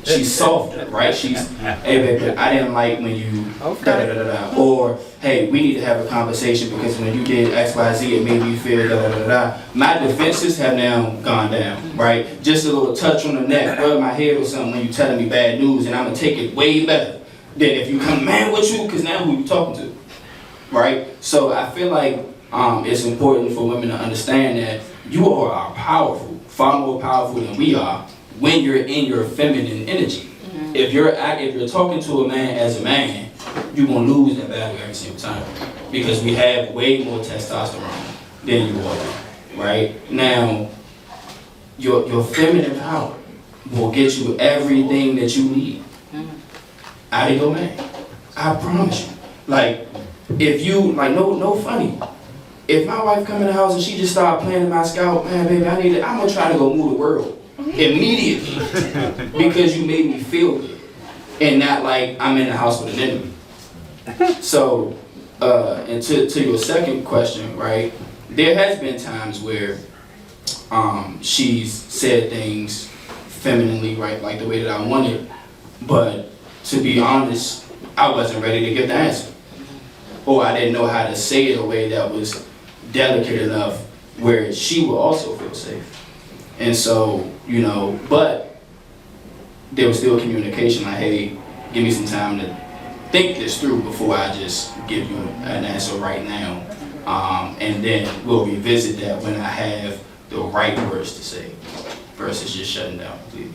she's softer, right? She's hey baby, I didn't like when you da da da da da, or hey, we need to have a conversation because when you did X Y Z it made me feel da da da da. My defenses have now gone down, right? Just a little touch on the neck, rub my head or something when you telling me bad news, and I'm gonna take it way better than if you come man with you, because now who you talking to? Right? So I feel like it's important for women to understand that you all are powerful, far more powerful than we are when you're in your feminine energy. If you're talking to a man as a man, you're gonna lose that battle every single time because we have way more testosterone than you all, right? Now, your feminine power will get you everything that you need out of your man. I promise you. Like, if you, like, no funny. If my wife come in the house and she just start playing in my scalp, man, baby, I'm gonna try to go move the world immediately because you made me feel good and not like I'm in the house with an enemy. So, and to your second question, right, there has been times where she's said things femininely, right, like the way that I wanted, but to be honest, I wasn't ready to give the answer. Or I didn't know how to say it in a way that was delicate enough where she will also feel safe. And so, you know, but there was still communication like, hey, give me some time to think this through before I just give you an answer right now. And then we'll revisit that when I have the right words to say versus just shutting down completely.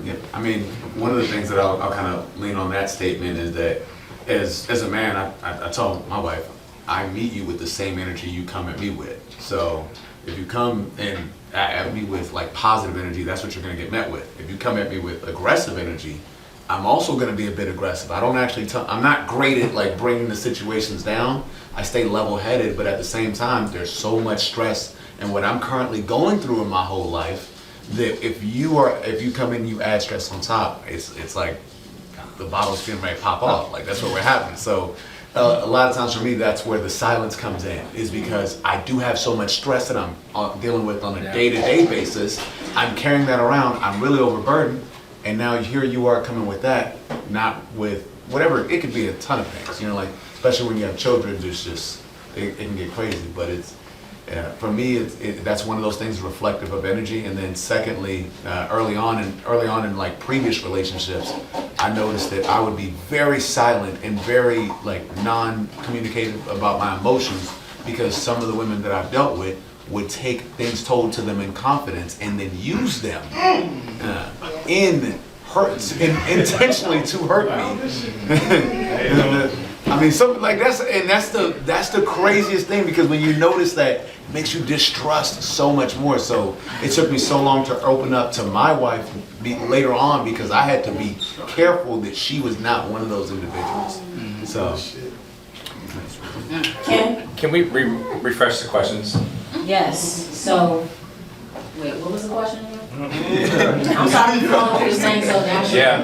Yeah, I mean, one of the things that I'll kind of lean on that statement is that as a man, I told my wife, I meet you with the same energy you come at me with. So if you come and at me with like positive energy, that's what you're going to get met with. If you come at me with aggressive energy, I'm also going to be a bit aggressive. I don't actually I'm not great at like bringing the situations down. I stay level-headed, but at the same time, there's so much stress and what I'm currently going through in my whole life that if you come in and you add stress on top, it's like the bottle's getting ready to pop off. Like that's what we're having. So a lot of times for me, that's where the silence comes in, is because I do have so much stress that I'm dealing with on a day-to-day basis. I'm carrying that around. I'm really overburdened. And now here you are coming with that, not with whatever. It could be a ton of things, you know, like especially when you have children, there's just, it can get crazy. But it's, for me, that's one of those things reflective of energy. And then secondly, early on in like previous relationships, I noticed that I would be very silent and very like non-communicative about my emotions because some of the women that I've dealt with would take things told to them in confidence and then use them intentionally to hurt me. I mean, something like that's the craziest thing, because when you notice that, it makes you distrust so much more. So it took me so long to open up to my wife later on, because I had to be careful that she was not one of those individuals. So. Ken? Can we refresh the questions? Yes, so, wait, what was the question again? I'm sorry for going through this thing so down. Yeah.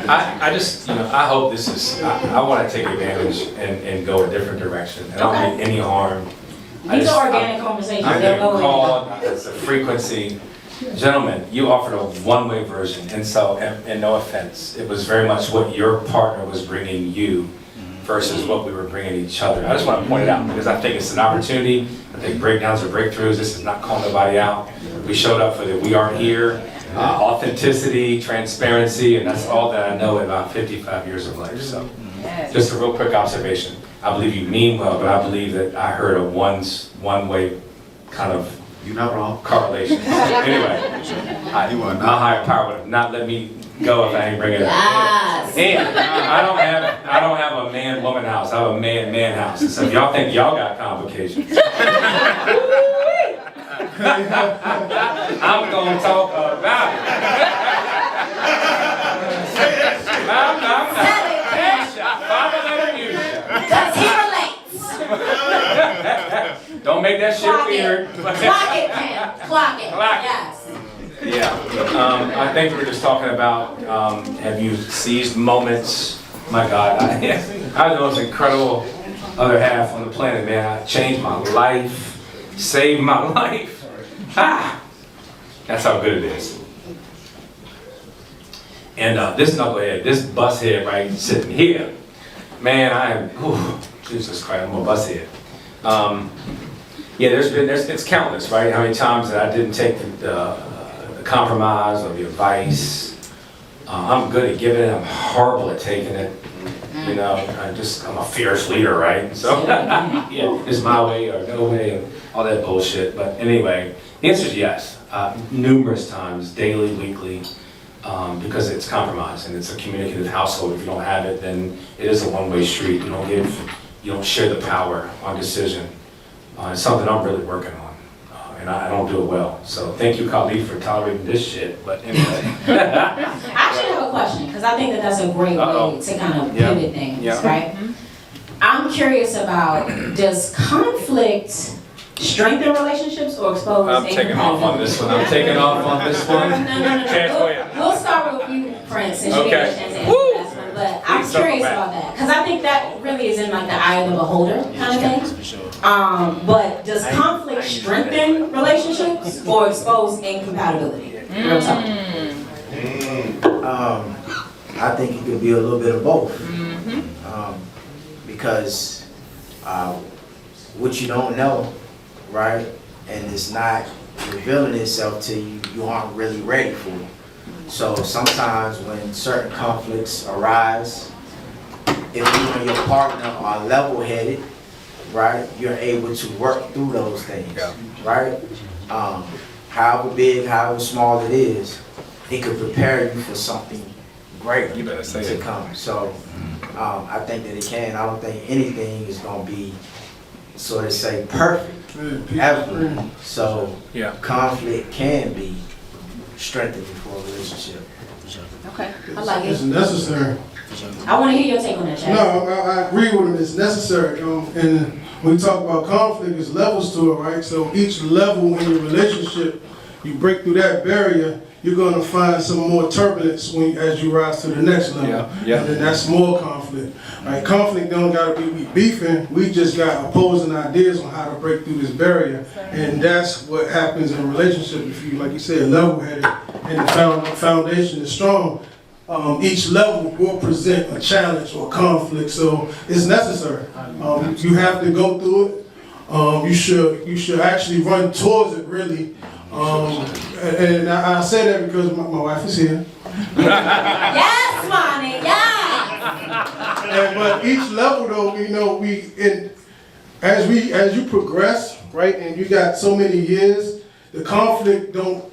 I just, I hope this is, I want to take advantage and go a different direction. And I don't mean any harm. These are organic conversations. I'm They'll getting go in. called, it's a frequency. Gentlemen, you offered a one-way version, and so, and no offense, it was very much what your partner was bringing you versus what we were bringing each other. I just want to point it out because I think it's an opportunity. I think breakdowns are breakthroughs. This is not calling nobody out. We showed up for the we are here, authenticity, transparency, and that's all that I know in about 55 years of life. So just a real quick observation. I believe you mean well, but I believe that I heard a one-way kind of You're not wrong. correlation. Anyway, my higher power would have not let me go if I ain't bring it up. Yes. And I don't have a man-woman house. I have a man-man house. So if y'all think y'all got complications, I'm gonna talk about it. Because he relates. Don't make that shit Clock weird. it. Clock it, Cam. Clock it. Clock it. Yes. Yeah, I think we were just talking about, have you seized moments? My God, I have the most incredible other half on the planet, man. I changed my life, saved my life. That's how good it is. And this knucklehead, this bus head right sitting here, man, I am, Jesus Christ, I'm a bus head. Yeah, it's countless, right? How many times that I didn't take the compromise or the advice. I'm good at giving it, I'm horrible at taking it. You know, I'm a fierce leader, right? So, yeah, it's my way or no way, and all that bullshit. But anyway, the answer is yes. Numerous times, daily, weekly, because it's compromise and it's a communicative household. If you don't have it, then it is a one-way street. You don't share the power on decision. It's something I'm really working on, and I don't do it well. So thank you, Khalid, for tolerating this shit. But anyway. I actually have a question, because I think that's a great way to kind of pivot things, right? I'm curious about, does conflict strengthen relationships or expose I'm taking off on this one. No. We'll start with you, Prince, since you get a chance to answer this one. But I'm curious about that, because I think that really is in like the eye of the beholder kind of thing. But does conflict strengthen relationships or expose incompatibility? Real talk. I think it could be a little bit of both. Because what you don't know, right, and it's not revealing itself to you, you aren't really ready for it. So sometimes when certain conflicts arise, if you and your partner are level-headed, right, you're able to work through those things, right? However big, however small it is, it could prepare you for something great to come. So I think that it can. I don't think anything is going to be, so to say, perfect ever. So conflict can be strengthening for a relationship. Okay, I like It's it. necessary. I want to hear your take on that, Chad. No, I agree with him. It's necessary. And when we talk about conflict, there's levels to it, right? So each level in your relationship, you break through that barrier, you're going to find some more turbulence as you rise to the next level. And then that's more conflict. Right? Conflict don't got to be we beefing. We just got opposing ideas on how to break through this barrier. And that's what happens in a relationship. If you, like you said, level-headed and the foundation is strong, each level will present a challenge or conflict. So it's necessary. You have to go through it. You should actually run towards it, really. And I say that because my wife is here. Yes, Monty, yes! But each level, though, you know, as you progress, right, and you got so many years, the conflict don't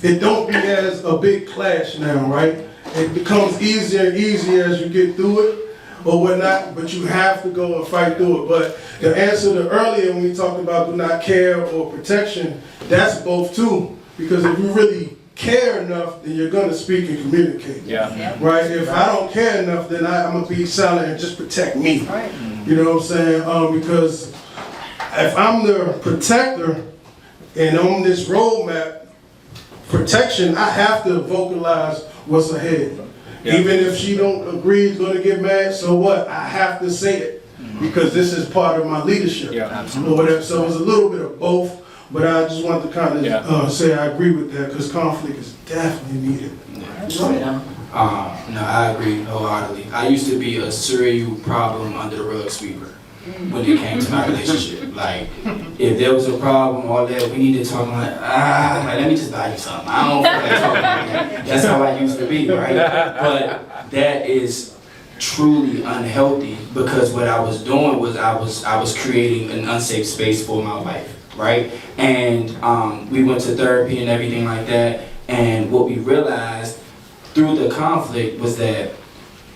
be as a big clash now, right? It becomes easier and easier as you get through it or whatnot, but you have to go and fight through it. But the answer to earlier when we talked about do not care or protection, that's both too. Because if you really care enough, then you're gonna speak and communicate. Right? If I don't care enough, then I'm gonna be silent and just protect me. Right. You know what I'm saying? Because if I'm the protector and on this roadmap, protection, I have to vocalize what's ahead. Even if she don't agree, is gonna get mad, so what? I have to say it because this is part of my leadership. Or whatever. So it's a little bit of both. But I just want to kind of say I agree with that because conflict is definitely needed. No, I agree wholeheartedly. I used to be a serial problem under the rug sweeper when it came to my relationship. Like, if there was a problem or that we need to talk, I'm like, let me just buy you something. I don't feel like talking like that. That's how I used to be, right? But that is truly unhealthy because what I was doing was I was creating an unsafe space for my wife. Right? And we went to therapy and everything like that. And what we realized through the conflict was that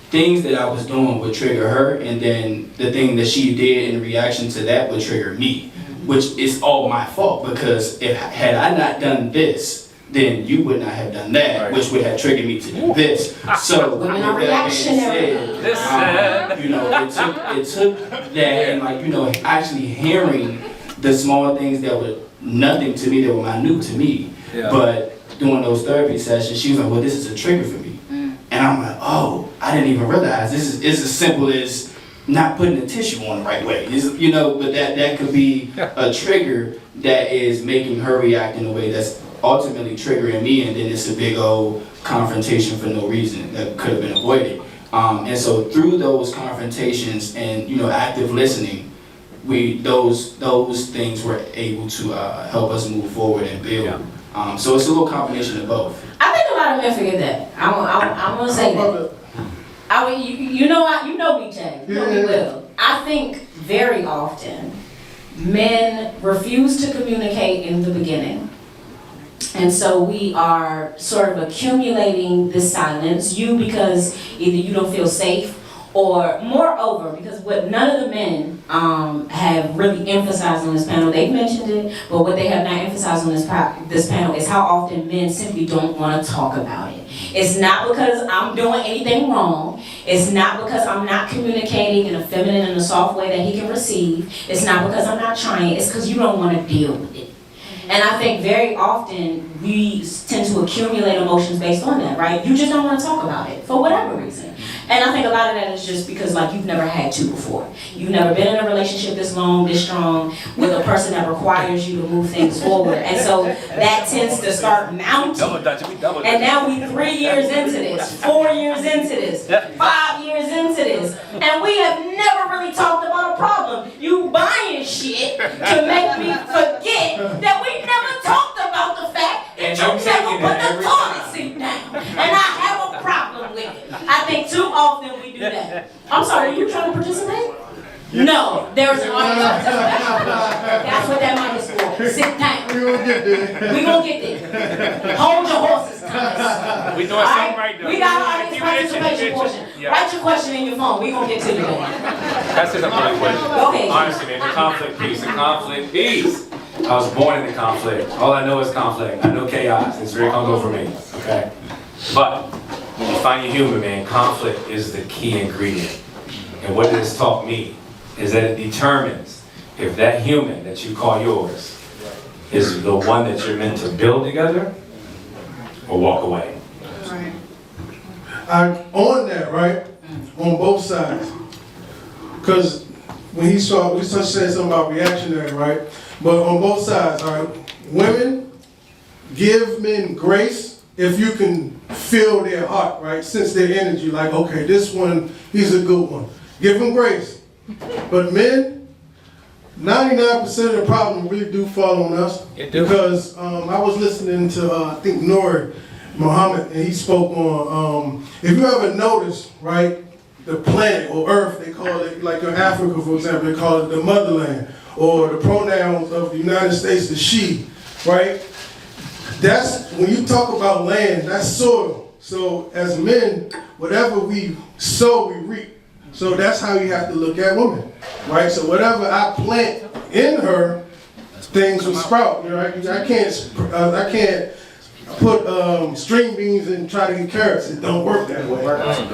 things that I was doing would trigger her, and then the thing that she did in reaction to that would trigger me, which is all my fault, because had I not done this, then you would not have done that, Right. which would have triggered me to do this. So Women with are that being reactionary. said, you know, it took that, and like, you know, actually hearing the small things that were nothing to me, that were minute to me, Yeah. but doing those therapy sessions, she was like, well, this is a trigger for me. And I'm like, oh, I didn't even realize this is as simple as not putting the tissue on the right way. You know, but that could be a trigger that is making her react in a way that's ultimately triggering me, and then it's a big old confrontation for no reason that could have been avoided. And so through those confrontations and, you know, active listening, those things were able to help us move forward and build. Yeah. So it's a little combination of both. I think a lot of men forget that. I'm gonna say that. I mean, you know me, Jay. You know me Yeah. well. I think very often men refuse to communicate in the beginning. And so we are sort of accumulating this silence. You, because either you don't feel safe, or moreover, because what none of the men have really emphasized on this panel, they've mentioned it, but what they have not emphasized on this panel is how often men simply don't want to talk about it. It's not because I'm doing anything wrong. It's not because I'm not communicating in a feminine and a soft way that he can receive. It's not because I'm not trying. It's because you don't want to deal with it. And I think very often we tend to accumulate emotions based on that, right? You just don't want to talk about it for whatever reason. And I think a lot of that is just because, like, you've never had to before. You've never been in a relationship this long, this strong, with a person that requires you to move things forward. And so that tends to start mounting. And now we 3 years into this, 4 years into this, 5 years into this, and we have never really talked about a problem. You buying shit to make me forget that we never talked about the fact that you never put the toilet seat down. And I have a problem with it. I think too often we do that. I'm sorry, are you trying to participate? No, there's an audience. That's what that mic is for. Sit down. We gonna get there. We gonna get there. Hold your horses, Thomas. We doing All something right though. We got an audience participation portion. Yeah. Write your question in your phone. We gonna get to you later. That's just a funny question. Go ahead. Honestly, man, the conflict piece, I was born in the conflict. All I know is conflict. I know chaos. It's very comfortable for me. Okay, but when you find your human, man, conflict is the key ingredient. And what it has taught me is that it determines if that human that you call yours is the one that you're meant to build together or walk away. On that, right? On both sides. Because when we started saying something about reactionary, right? But on both sides, all right? Women, give men grace if you can feel their heart, right? Sense their energy, like, okay, this one, he's a good one. Give him grace. But men, 99% of the problem really do fall on us. It do. Because I was listening to, I think, Noor Muhammad, and he spoke on, if you ever notice, right, the planet or Earth, they call it, like in Africa, for example, they call it the motherland, or the pronouns of the United States, the she, right? That's, when you talk about land, that's soil. So as men, whatever we sow, we reap. So that's how you have to look at women, right? So whatever I plant in her, things will sprout, right? I can't put string beans and try to get carrots. It don't work that way.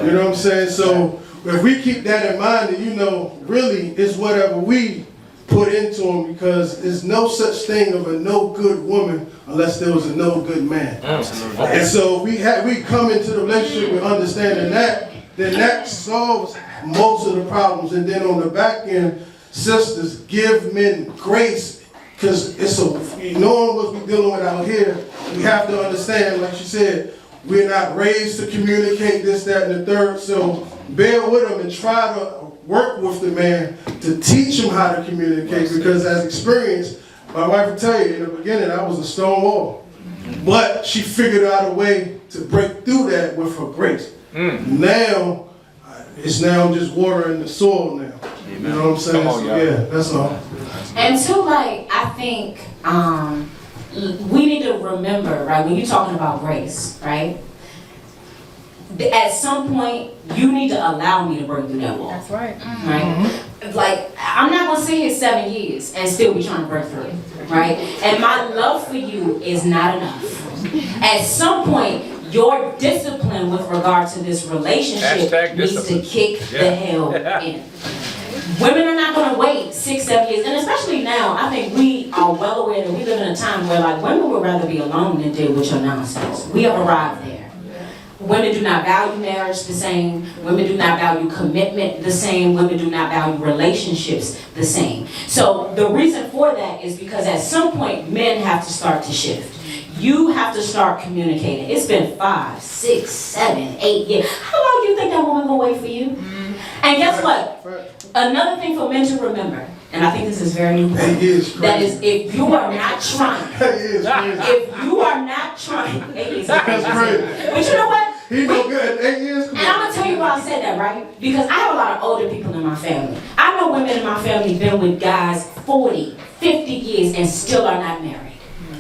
You know what I'm saying? So if we keep that in mind, then, you know, really it's whatever we put into them, because there's no such thing of a no good woman unless there was a no good man. And so we come into the relationship with understanding that, then that solves most of the problems. And then on the back end, sisters, give men grace, because it's knowing what we're dealing with out here, we have to understand, like she said, we're not raised to communicate this, that, and the third. So bear with them and try to work with the man to teach him how to communicate, because as experience, my wife will tell you, in the beginning, I was a stone wall. But she figured out a way to break through that with her grace. Now, it's now just water in the soil now. You know what I'm saying? Come on, So, yeah, that's all. And two, like, I think we need to remember, right, when you're talking about grace, right? at some point, you need to allow me to break through that wall. That's right. Right? Like, I'm not gonna sit here 7 years and still be trying to break through it, right? And my love for you is not enough. At some point, your discipline with regard to this relationship Hashtag needs discipline. to kick the hell in. Women are not gonna wait 6, 7 years, and especially now, I think we are well aware that we live in a time where like women would rather be alone than deal with your nonsense. We have arrived there. Women do not value marriage the same. Women do not value commitment the same. Women do not value relationships the same. So the reason for that is because at some point, men have to start to shift. You have to start communicating. It's been 5, 6, 7, 8 years. How long do you think that woman gonna wait for you? And guess what? Another thing for men to remember, and I think this is very important, 8 years that is crazy. if you are not trying, 8 years crazy. if you are not trying, 8 years is That's crazy. crazy. But you know what? He no good at 8 years. Come And I'm on. gonna tell you why I said that, right? Because I have a lot of older people in my family. I know women in my family been with guys 40, 50 years and still are not married.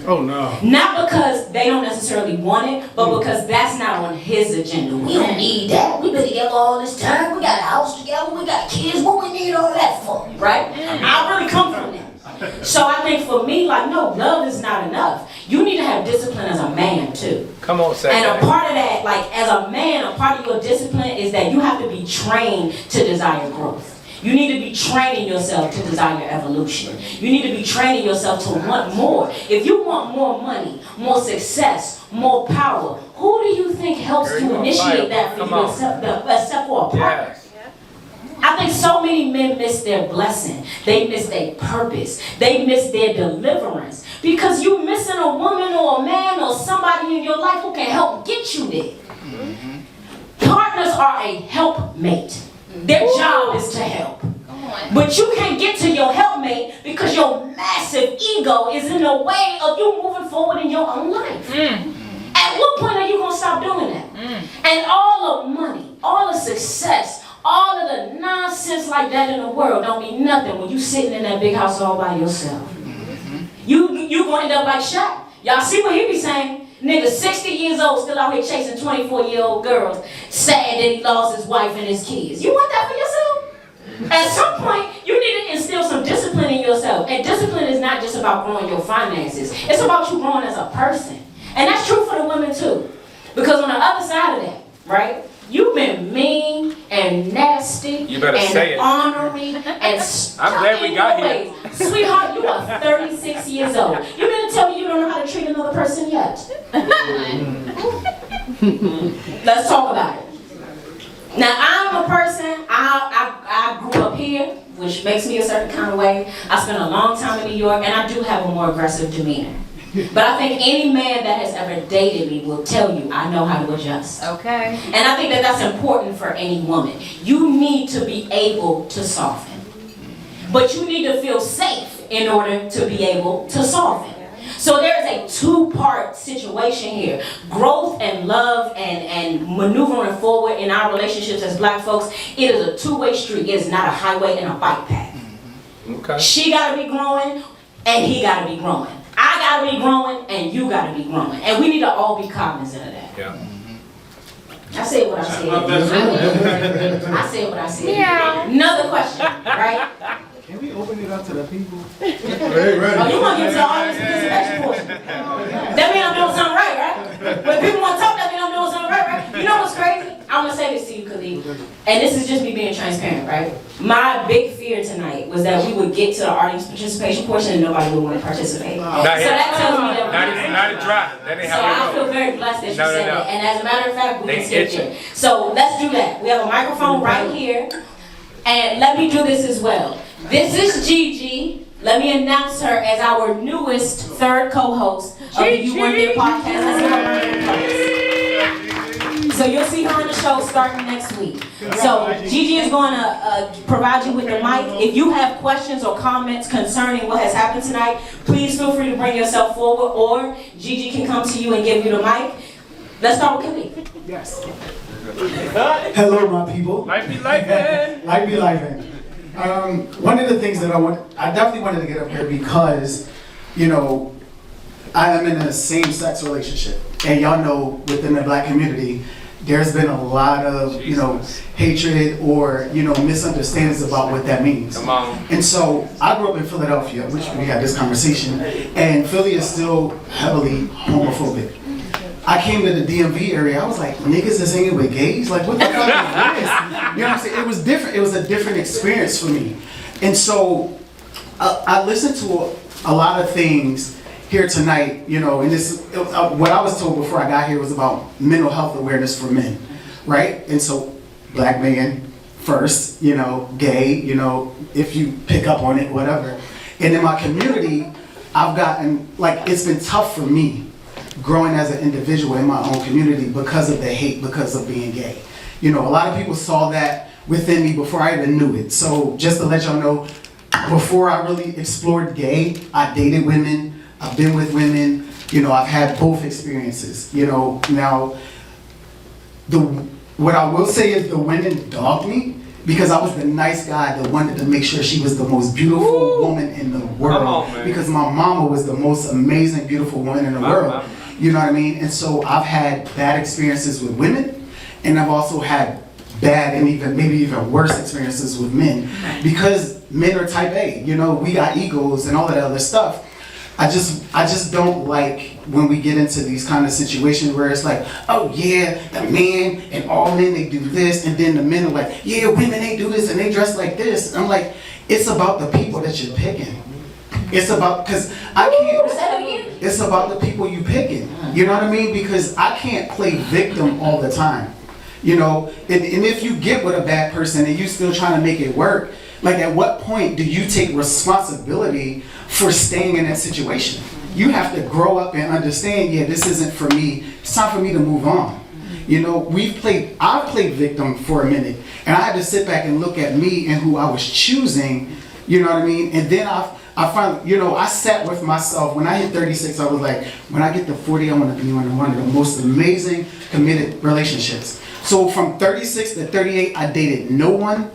Oh no. Not because they don't necessarily want it, but because that's not on his agenda. We don't need that. We've been together all this time. We got a house together. We got kids. What we need all that for, right? I really come from that. So I think for me, like, no, love is not enough. You need to have discipline as a man too. Come on, say And a that. part of that, like as a man, a part of your discipline is that you have to be trained to desire growth. You need to be training yourself to desire evolution. You need to be training yourself to want more. If you want more money, more success, more power, who do you think helps There you to go. initiate that for Come you on. except for a partner? Yes. I think so many men miss their blessing. They miss their purpose. They miss their deliverance. Because you missing a woman or a man or somebody in your life who can help get you there. Partners are a helpmate. Their job is to help. But you can't get to your helpmate because your massive ego is in the way of you moving forward in your own life. At what point are you going to stop doing that? And all the money, all the success, all of the nonsense like that in the world don't mean nothing when you sitting in that big house all by yourself. You going to end up like Shaq. Y'all see what he be saying? Nigga 60 years old still out here chasing 24-year-old girls, sad that he lost his wife and his kids. You want that for yourself? At some point, you need to instill some discipline in yourself. And discipline is not just about growing your finances. It's about you growing as a person. And that's true for the women too. Because on the other side of that, right? You've been mean and nasty You better and say it. ornery and I'm glad we got here. ways. Sweetheart, you are 36 years old. You mean to tell me you don't know how to treat another person yet? Let's talk about it. Now, I'm a person, I grew up here, which makes me a certain kind of way. I spent a long time in New York, and I do have a more aggressive demeanor. But I think any man that has ever dated me will tell you I know how to adjust. Okay. And I think that that's important for any woman. You need to be able to soften. But you need to feel safe in order to be able to soften. So there is a two-part situation here. Growth and love and maneuvering forward in our relationships as black folks, it is a two-way street. It is not a highway and a bike path. Okay. She got to be growing and he got to be growing. I got to be growing and you got to be growing. And we need to all be cognizant of that. Yeah. I said what I said. I said what I said. Yeah. Another question, right? Can we open it up to the people? Hey, Oh, ready. you want to get to the audience participation portion? That means I'm doing something right, right? When people want to talk, that means I'm doing something right, right? You know what's crazy? I'm going to say this to you, Khalid. And this is just me being transparent, right? My big fear tonight was that we would get to the audience participation portion and nobody would want to participate. So Not yet. that tells me that Not a drop. That ain't so how I we feel go. very blessed that you No, no, said no. that. And as a matter of fact, we They can skip itching. it. So let's do that. We have a microphone right here. And let me do this as well. This is Gigi. Let me announce her as our newest third co-host of the You Weren't There podcast. Let's give her a round of applause. So you'll see her on the show starting next week. So Gigi is going to provide you with the mic. If you have questions or comments concerning what has happened tonight, please feel free to bring yourself forward, or Gigi can come to you and give you the mic. Let's start with Khalid. Yes. Hello, my people. Might be like that. Life be life. One of the things that I definitely wanted to get up here because, you know, I am in a same-sex relationship. And y'all know within the black community, there's been a lot of, hatred or, misunderstandings about what that means. Come on. And so I grew up in Philadelphia, which we had this conversation, and Philly is still heavily homophobic. I came to the DMV area, I was like, niggas is hanging with gays? Like, what the fuck is this? You know what I'm saying? It was different. It was a different experience for me. And so I listened to a lot of things here tonight, and this, what I was told before I got here was about mental health awareness for men, right? And so, black man first, gay, if you pick up on it, whatever. And in my community, I've gotten, it's been tough for me growing as an individual in my own community because of the hate, because of being gay. A lot of people saw that within me before I even knew it. So just to let y'all know, before I really explored gay, I dated women, I've been with women, I've had both experiences. Now, what I will say is the women dogged me because I was the nice guy that wanted to make sure she was the most beautiful woman in the world. Because my mama was the most amazing, beautiful woman in the world. You know what I mean? And so I've had bad experiences with women, and I've also had bad and maybe even worse experiences with men because men are type A. We got egos and all of that other stuff. I just don't like when we get into these kind of situations where it's like, oh yeah, the man and all men, they do this, and then the men are like, yeah, women, they do this and they dress like this. I'm like, it's about the people that you're picking. It's about, because I can't, it's about the people you picking. You know what I mean? Because I can't play victim all the time. And if you get with a bad person and you still trying to make it work, at what point do you take responsibility for staying in that situation? You have to grow up and understand, yeah, this isn't for me. It's time for me to move on. I've played victim for a minute, and I had to sit back and look at me and who I was choosing, you know what I mean? And then I finally, I sat with myself. When I hit 36, I was like, when I get to 40, I want to be in one of the most amazing committed relationships. So from 36 to 38, I dated no one.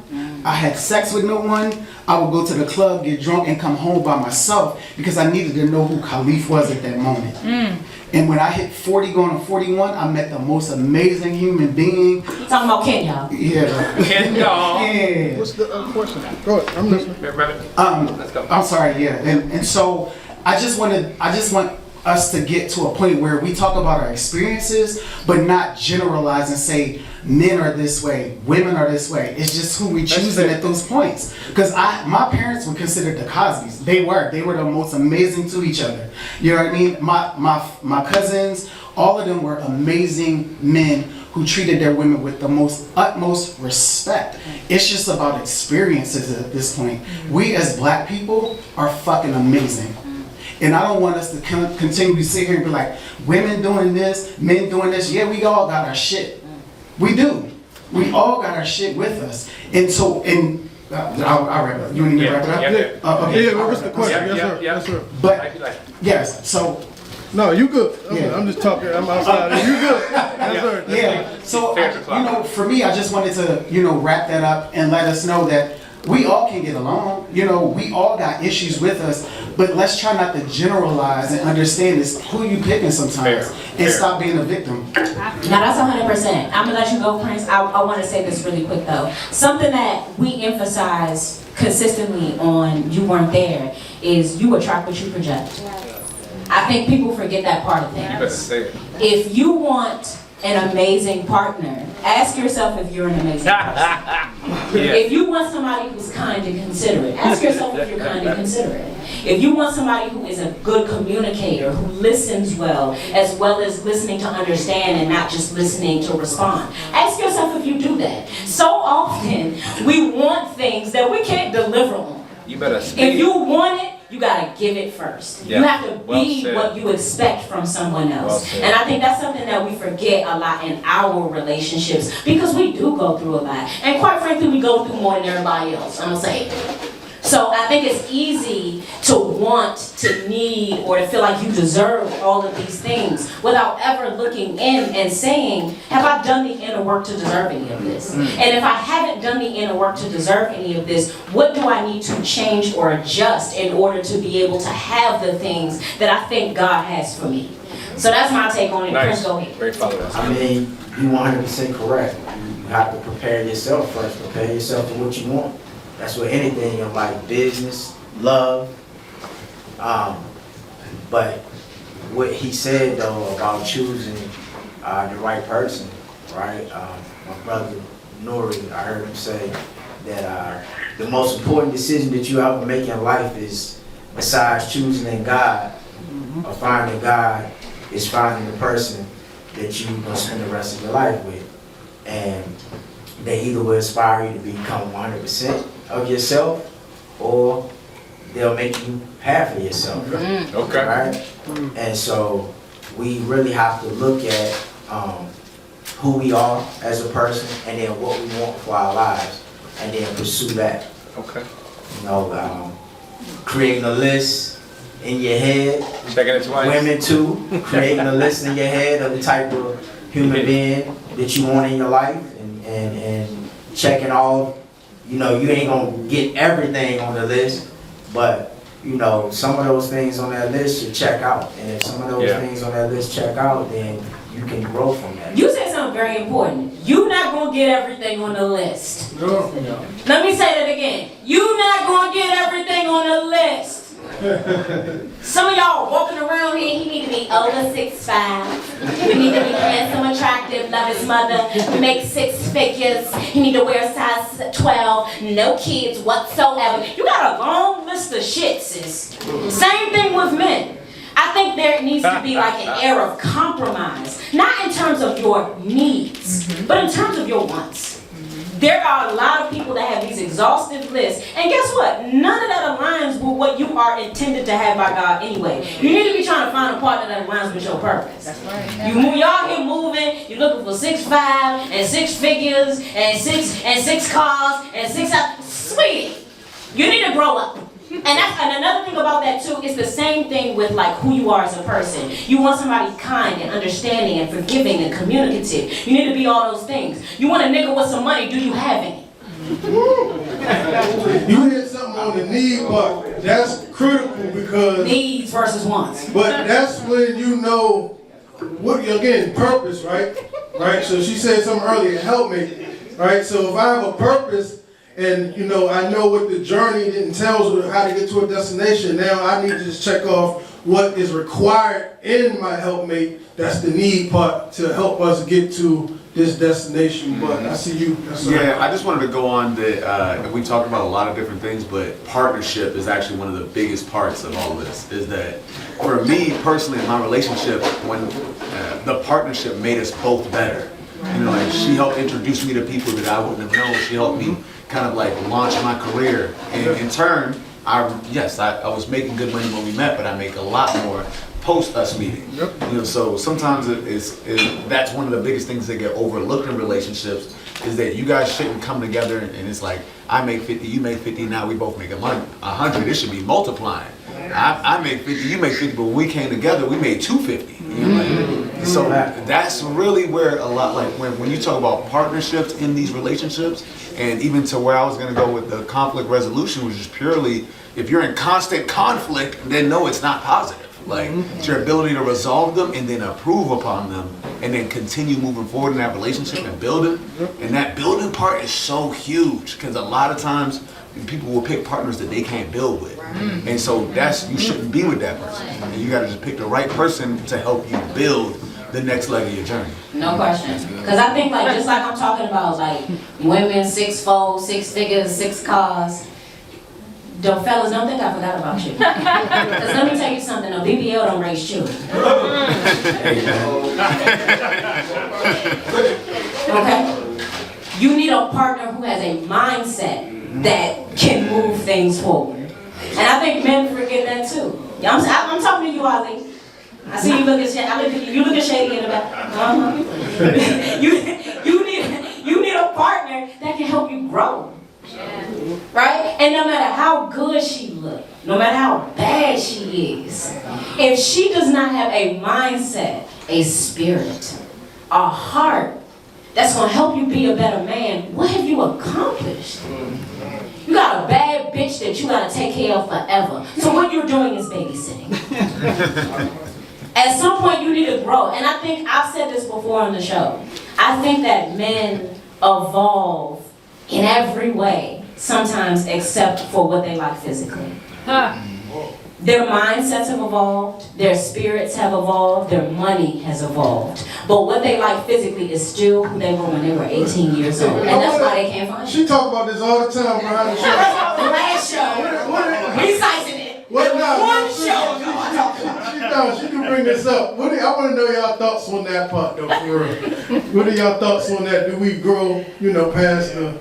I had sex with no one. I would go to the club, get drunk, and come home by myself because I needed to know who Khalif was at that moment. And when I hit 40 going to 41, I met the most amazing human being. You talking about Ken, y'all? Yeah. Ken, y'all. Yeah. What's the question? Go ahead, I'm listening. Let's go. I'm sorry, yeah. And so I just want us to get to a point where we talk about our experiences, but not generalize and say men are this way, women are this way. It's just who we choosing at those points. Because my parents were considered the Cosbys. They were the most amazing to each other. You know what I mean? My cousins, all of them were amazing men who treated their women with the utmost respect. It's just about experiences at this point. We as black people are fucking amazing. And I don't want us to continue to sit here and be like, women doing this, men doing this. Yeah, we all got our shit. We do. We all got our shit with us. And so, I'll wrap it up. You want me to wrap it up? Yeah. Okay. Yeah, what's the question? Yeah. Yes, sir. But, yes, so. No, you good. Yeah. I'm just talking. I'm outside. You good? Yes, sir. Yeah, so, Fair to clock. for me, I just wanted to, wrap that up and let us know that we all can get along. We all got issues with us, but let's try not to generalize and understand this, who you picking sometimes, and stop being a victim. Now that's 100%. I'm gonna let you go, Prince. I want to say this really quick though. Something that we emphasize consistently on You Weren't There is you attract what you project. I think people forget that part of things. You better say it. If you want an amazing partner, ask yourself if you're an amazing person. If you want somebody who's kind and considerate, ask yourself if you're kind and considerate. If you want somebody who is a good communicator, who listens well as listening to understand and not just listening to respond, ask yourself if you do that. So often, we want things that we can't deliver on. You better speak. If you want it, you gotta give it first. Yeah. You have to Well be said. what you expect from someone else. Well said. And I think that's something that we forget a lot in our relationships because we do go through a lot. And quite frankly, we go through more than everybody else, I'm gonna say. So I think it's easy to want, to need, or to feel like you deserve all of these things without ever looking in and saying, have I done the inner work to deserve any of this? And if I haven't done the inner work to deserve any of this, what do I need to change or adjust in order to be able to have the things that I think God has for me? So that's my take on it. Chris, Nice. go ahead. Great follow-up. I mean, you're 100% correct. You have to prepare yourself first. Prepare yourself for what you want. That's what anything in life, business, love. But what he said though about choosing the right person, right? My brother Nori, I heard him say that the most important decision that you ever make in life is, besides choosing in God or finding God, is finding the person that you're gonna spend the rest of your life with. And they either will inspire you to become 100% of yourself, or they'll make you half of yourself. Okay. Right? And so we really have to look at who we are as a person, and then what we want for our lives, and then pursue that. Okay. You know, creating a list in your head. Checking it twice. Women too, creating a list in your head of the type of human being that you want in your life, and checking all. You know, you ain't gonna get everything on the list, but you know, some of those things on that list should check out. And if some of those things on that list check out, then you can grow from that. You said something very important. You're not gonna get everything on the list. No. Let me say that again. You're not gonna get everything on the list. Some of y'all walking around here, he need to be over 6'5". He need to be handsome, attractive, love his mother, make 6 figures. He need to wear a size 12, no kids whatsoever. You got a long list of shit, sis. Same thing with men. I think there needs to be like an air of compromise. Not in terms of your needs, but in terms of your wants. There are a lot of people that have these exhaustive lists. And guess what? None of that aligns with what you are intended to have by God anyway. You need to be trying to find a partner that aligns with your purpose. That's right. Y'all here moving, you're looking for 6'5" and 6 figures and six cars and 6 houses. Sweetie, you need to grow up. And another thing about that too, is the same thing with like who you are as a person. You want somebody kind and understanding and forgiving and communicative. You need to be all those things. You want a nigga with some money, do you have any? You hit something on the need part. That's critical because Needs versus wants. but that's when you know what, again, purpose, right? Right? So she said something earlier, help me. Right? So if I have a purpose, and you know, I know what the journey entails with how to get to a destination. Now I need to just check off what is required in my helpmate. That's the need part to help us get to this destination. But I see you. Yeah, I just wanted to go on that. We talked about a lot of different things, but partnership is actually one of the biggest parts of all of this. Is that for me personally in my relationship, when the partnership made us both better. You know, like she helped introduce me to people that I wouldn't have known. She helped me kind of like launch my career. And in turn, I was making good money when we met, but I make a lot more post us meeting. You know, so sometimes that's one of the biggest things that get overlooked in relationships, is that you guys shouldn't come together and it's like, I make 50, you make 50, now we both make 100. It should be multiplying. I make 50, you make 50, but when we came together, we made 250. You know, like, so that's really where a lot, like when you talk about partnerships in these relationships, and even to where I was going to go with the conflict resolution, which is purely, if you're in constant conflict, then no, it's not positive. Like, it's your ability to resolve them and then improve upon them and then continue moving forward in that relationship and building. And that building part is so huge, because a lot of times people will pick partners that they can't build with. And so you shouldn't be with that person. And you got to just pick the right person to help you build the next leg of your journey. No question. Because I think like, just like I'm talking about like women, 6'4", 6 figures, 6 cars. Fellas, don't think I forgot about you. Because let me tell you something, though, BBL don't raise children. Okay? You need a partner who has a mindset that can move things forward. And I think men forget that too. I'm talking to you, Ali. I see you looking shady. You looking shady in the back. You need a partner that can help you grow. Right? And no matter how good she looks, no matter how bad she is, if she does not have a mindset, a spirit, a heart that's going to help you be a better man, what have you accomplished? You got a bad bitch that you got to take care of forever. So what you're doing is babysitting. At some point you need to grow. And I think I've said this before on the show. I think that men evolve in every way, sometimes except for what they like physically. Their mindsets have evolved, their spirits have evolved, their money has evolved. But what they like physically is still who they were when they were 18 years old. And that's why they can't find She you. talk about this all the time behind the show. Last show, resizing it. What now? One show. She can bring this up. I want to know y'all thoughts on that part, though, for real. What are y'all thoughts on that? Do we grow, past the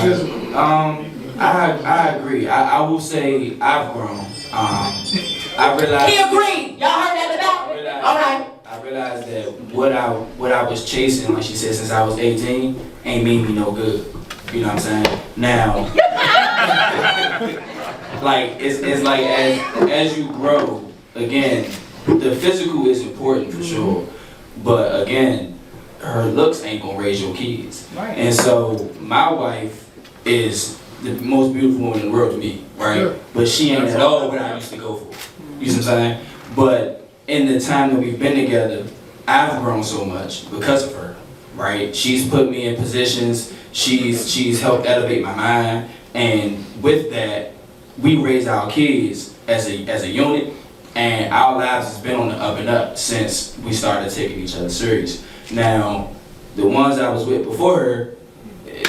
physical? I agree. I will say I've grown. I realized. He agreed. Y'all heard that in the back? All right. I realized that what I was chasing, like she said, since I was 18, ain't made me no good. You know what I'm saying? Now, like it's like as you grow, again, the physical is important for sure, but again, her looks ain't gonna raise your kids. Right. And so my wife is the most beautiful woman in the world to me, right? Sure. But she ain't at all what I used to go for. You see what I'm saying? But in the time that we've been together, I've grown so much because of her, right? She's put me in positions, she's helped elevate my mind, and with that, we raised our kids as a unit, and our lives has been on the up and up since we started taking each other serious. Now, the ones I was with before her,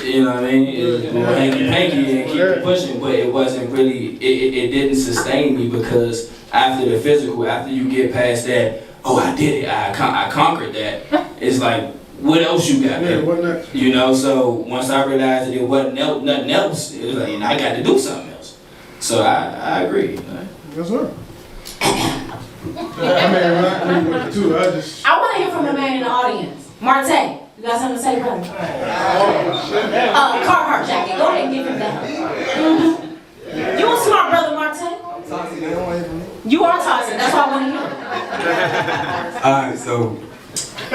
you know what I mean? It was hanky-panky and keep it pushing, but it wasn't really, it didn't sustain me because after the physical, after you get past that, oh, I did it, I conquered that, it's like, what else you got, Yeah, man? wasn't that? You know, so once I realized that it wasn't nothing else, it was like, I got to do something else. So I agree. Yes, sir. I agree with it too. I want to hear from the man in the audience. Marte, you got something to say, brother? Carhartt jacket. Go ahead and give him that. You a smart brother, Marte. You are toxic. That's why I want to hear. Alright, so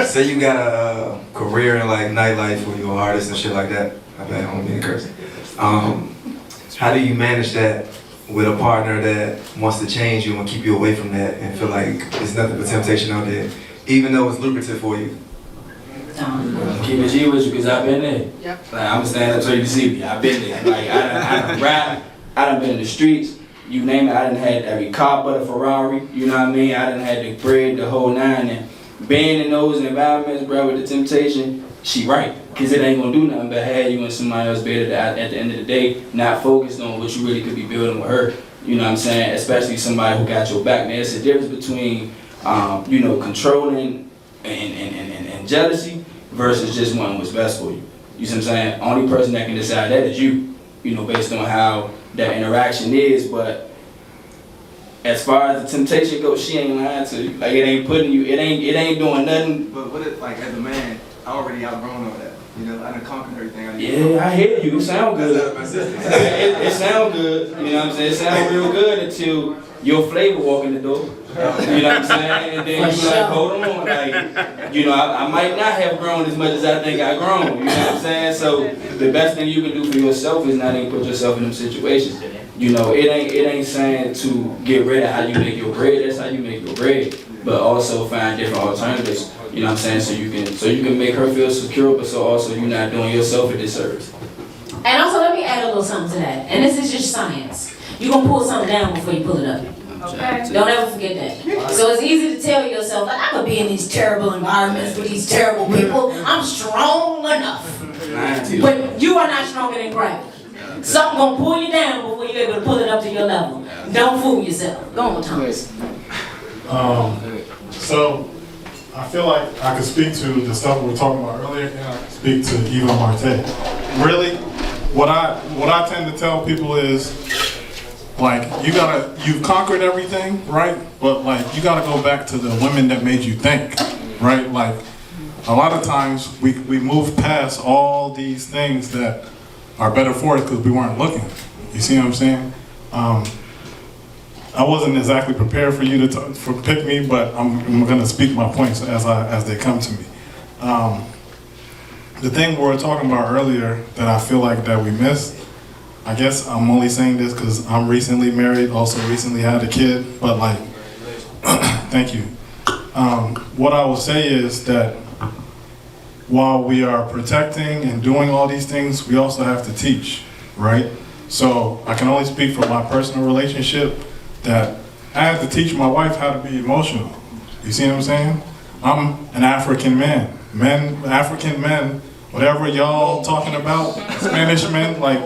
say you got a career in like nightlife or you're an artist and shit like that. I bet I don't mean to curse. How do you manage that with a partner that wants to change you and keep you away from that and feel like there's nothing but temptation out there, even though it's lucrative for you? Keep it G with you because I've been there. Like, I'm gonna stand up so you can see me. I've been there. Like, I done rap, I done been in the streets, you name it, I done had every car but a Ferrari, you know what I mean? I done had the bread, the whole nine, and being in those environments, bro, with the temptation, she right. Because it ain't gonna do nothing but have you and somebody else better at the end of the day, not focused on what you really could be building with her. You know what I'm saying? Especially somebody who got your back. Now, it's a difference between, controlling and jealousy versus just wanting what's best for you. You see what I'm saying? Only person that can decide that is you, based on how that interaction is. But as far as the temptation goes, she ain't lying to you. Like, it ain't putting you, it ain't doing nothing. But what if, like, as a man, I already outgrown all that. I done conquered everything. Yeah, I hear you. It sound good. It sound good. You know what I'm saying? It sound real good until your flavor walk in the door. You know what I'm saying? And then you like, hold on. Like, I might not have grown as much as I think I grown. You know what I'm saying? So the best thing you can do for yourself is not even put yourself in them situations. It ain't saying to get rid of how you make your bread. That's how you make your bread. But also find different alternatives. You know what I'm saying? So you can make her feel secure, but so also you're not doing yourself a disservice. And also, let me add a little something to that. And this is just science. You're going to pull something down before you pull it up. Okay. Don't ever forget that. So it's easy to tell yourself, like, I could be in these terrible environments with these terrible people. I'm strong enough. But you are not stronger than gravity. Something going to pull you down before you're able to pull it up to your level. Don't fool yourself. Go on, Thomas. So I feel like I could speak to the stuff we were talking about earlier, and I could speak to Eva Marte. Really, what I tend to tell people is, like, you've conquered everything, right? But like, you gotta go back to the women that made you think, right? Like, a lot of times we move past all these things that are better for us because we weren't looking. You see what I'm saying? I wasn't exactly prepared for you to pick me, but I'm going to speak my points as they come to me. The thing we were talking about earlier that I feel like that we missed, I guess I'm only saying this because I'm recently married, also recently had a kid, but like, thank you. What I will say is that while we are protecting and doing all these things, we also have to teach, right? So I can only speak from my personal relationship that I had to teach my wife how to be emotional. You see what I'm saying? I'm an African man. African men, whatever y'all talking about, Spanish men, like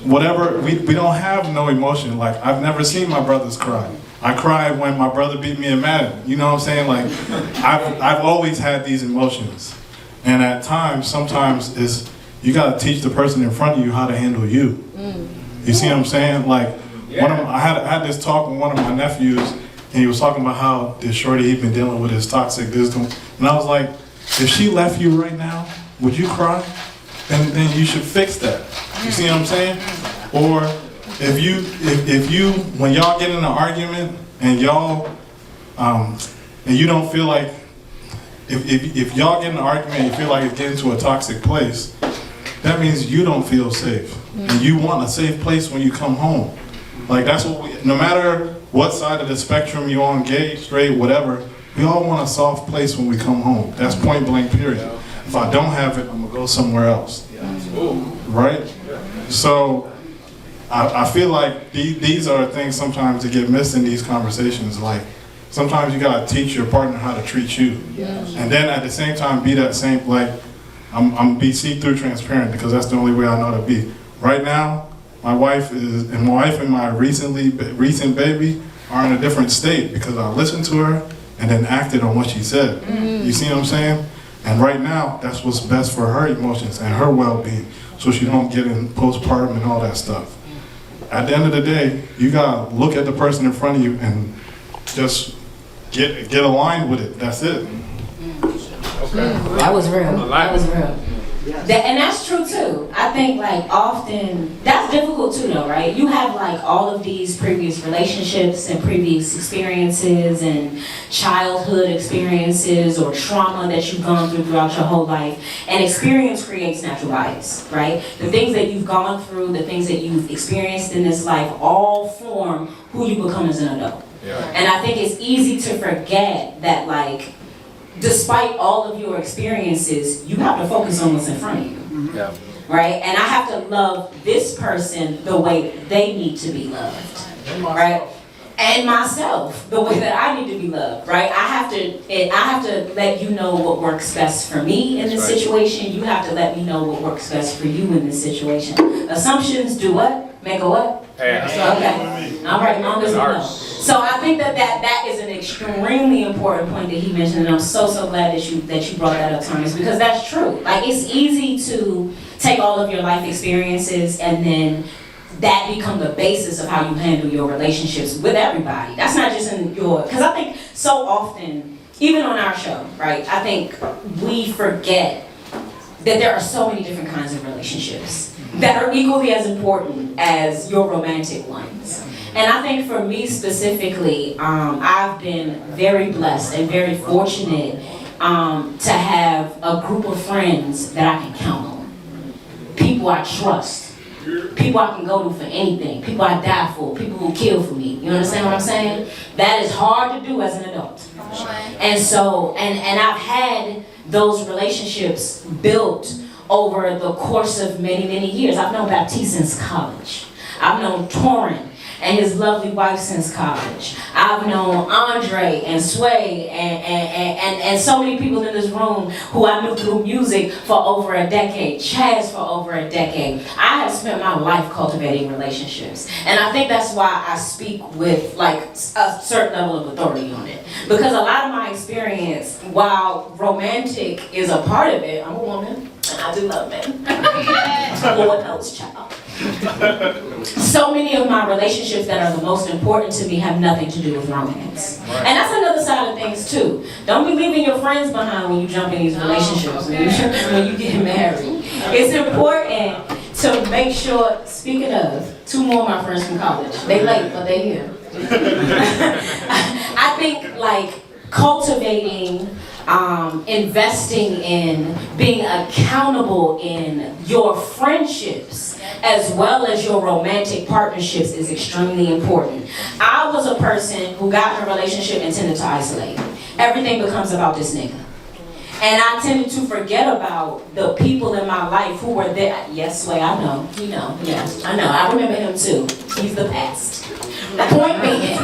whatever, we don't have no emotion. Like I've never seen my brothers cry. I cried when my brother beat me in Madden. You know what I'm saying? Like I've always had these emotions. And at times, sometimes you gotta teach the person in front of you how to handle you. You see what I'm saying? Like I had this talk with one of my nephews, and he was talking about how this shorty he'd been dealing with his toxic wisdom. And I was like, if she left you right now, would you cry? Then you should fix that. You see what I'm saying? Or if you when y'all get in an argument and y'all and you don't feel like if y'all get in an argument and you feel like it's getting to a toxic place, that means you don't feel safe. And you want a safe place when you come home. Like that's what no matter what side of the spectrum you're on, gay, straight, whatever, we all want a soft place when we come home. That's point blank period. If I don't have it, I'm gonna go somewhere else. Right? So I feel like these are things sometimes that get missed in these conversations. Like sometimes you gotta teach your partner how to treat you. And then at the same time be that same, like I'm be see-through transparent because that's the only way I know to be. Right now, my wife and my recent baby are in a different state because I listened to her and then acted on what she said. You see what I'm saying? And right now, that's what's best for her emotions and her well-being, so she don't get in postpartum and all that stuff. At the end of the day, you gotta look at the person in front of you and just get aligned with it. That's it. That was real. That was real. And that's true too. I think like often, that's difficult too though, right? You have like all of these previous relationships and previous experiences and childhood experiences or trauma that you've gone through throughout your whole life. And experience creates natural bias, right? The things that you've gone through, the things that you've experienced in this life all form who you become as an adult. And I think it's easy to forget that like, despite all of your experiences, you have to focus on what's in front of you. Yeah. Right? And I have to love this person the way they need to be loved. Right? And myself the way that I need to be loved. Right? I have to let you know what works best for me in this situation. You have to let me know what works best for you in this situation. Assumptions do what? Make a what? Okay. All right, long as we know. So I think that is an extremely important point that he mentioned, and I'm so glad that you brought that up, Thomas, because that's true. Like it's easy to take all of your life experiences and then that become the basis of how you handle your relationships with everybody. That's not just in your, because I think so often, even on our show, right? I think we forget that there are so many different kinds of relationships that are equally as important as your romantic ones. And I think for me specifically, I've been very blessed and very fortunate to have a group of friends that I can count on. People I trust. People I can go to for anything. People I die for. People who kill for me. You understand what I'm saying? That is hard to do as an adult. And so, and I've had those relationships built over the course of many years. I've known Baptiste since college. I've known Torrin and his lovely wife since college. I've known Andre and Sway and so many people in this room who I knew through music for over a decade, Chaz for over a decade. I have spent my life cultivating relationships. And I think that's why I speak with like a certain level of authority on it. Because a lot of my experience, while romantic is a part of it, I'm a woman and I do love men. Lord knows, child. So many of my relationships that are the most important to me have nothing to do with romance. And that's another side of things too. Don't be leaving your friends behind when you jump in these relationships, when you get married. It's important to make sure, speaking of, 2 more of my friends from college. They late, but they here. I think like cultivating, investing in, being accountable in your friendships as well as your romantic partnerships is extremely important. I was a person who got in a relationship and tended to isolate. Everything becomes about this nigga. And I tended to forget about the people in my life who were there. Yes, Sway, I know. You know, yes, I know. I remember him too. He's the past. The point being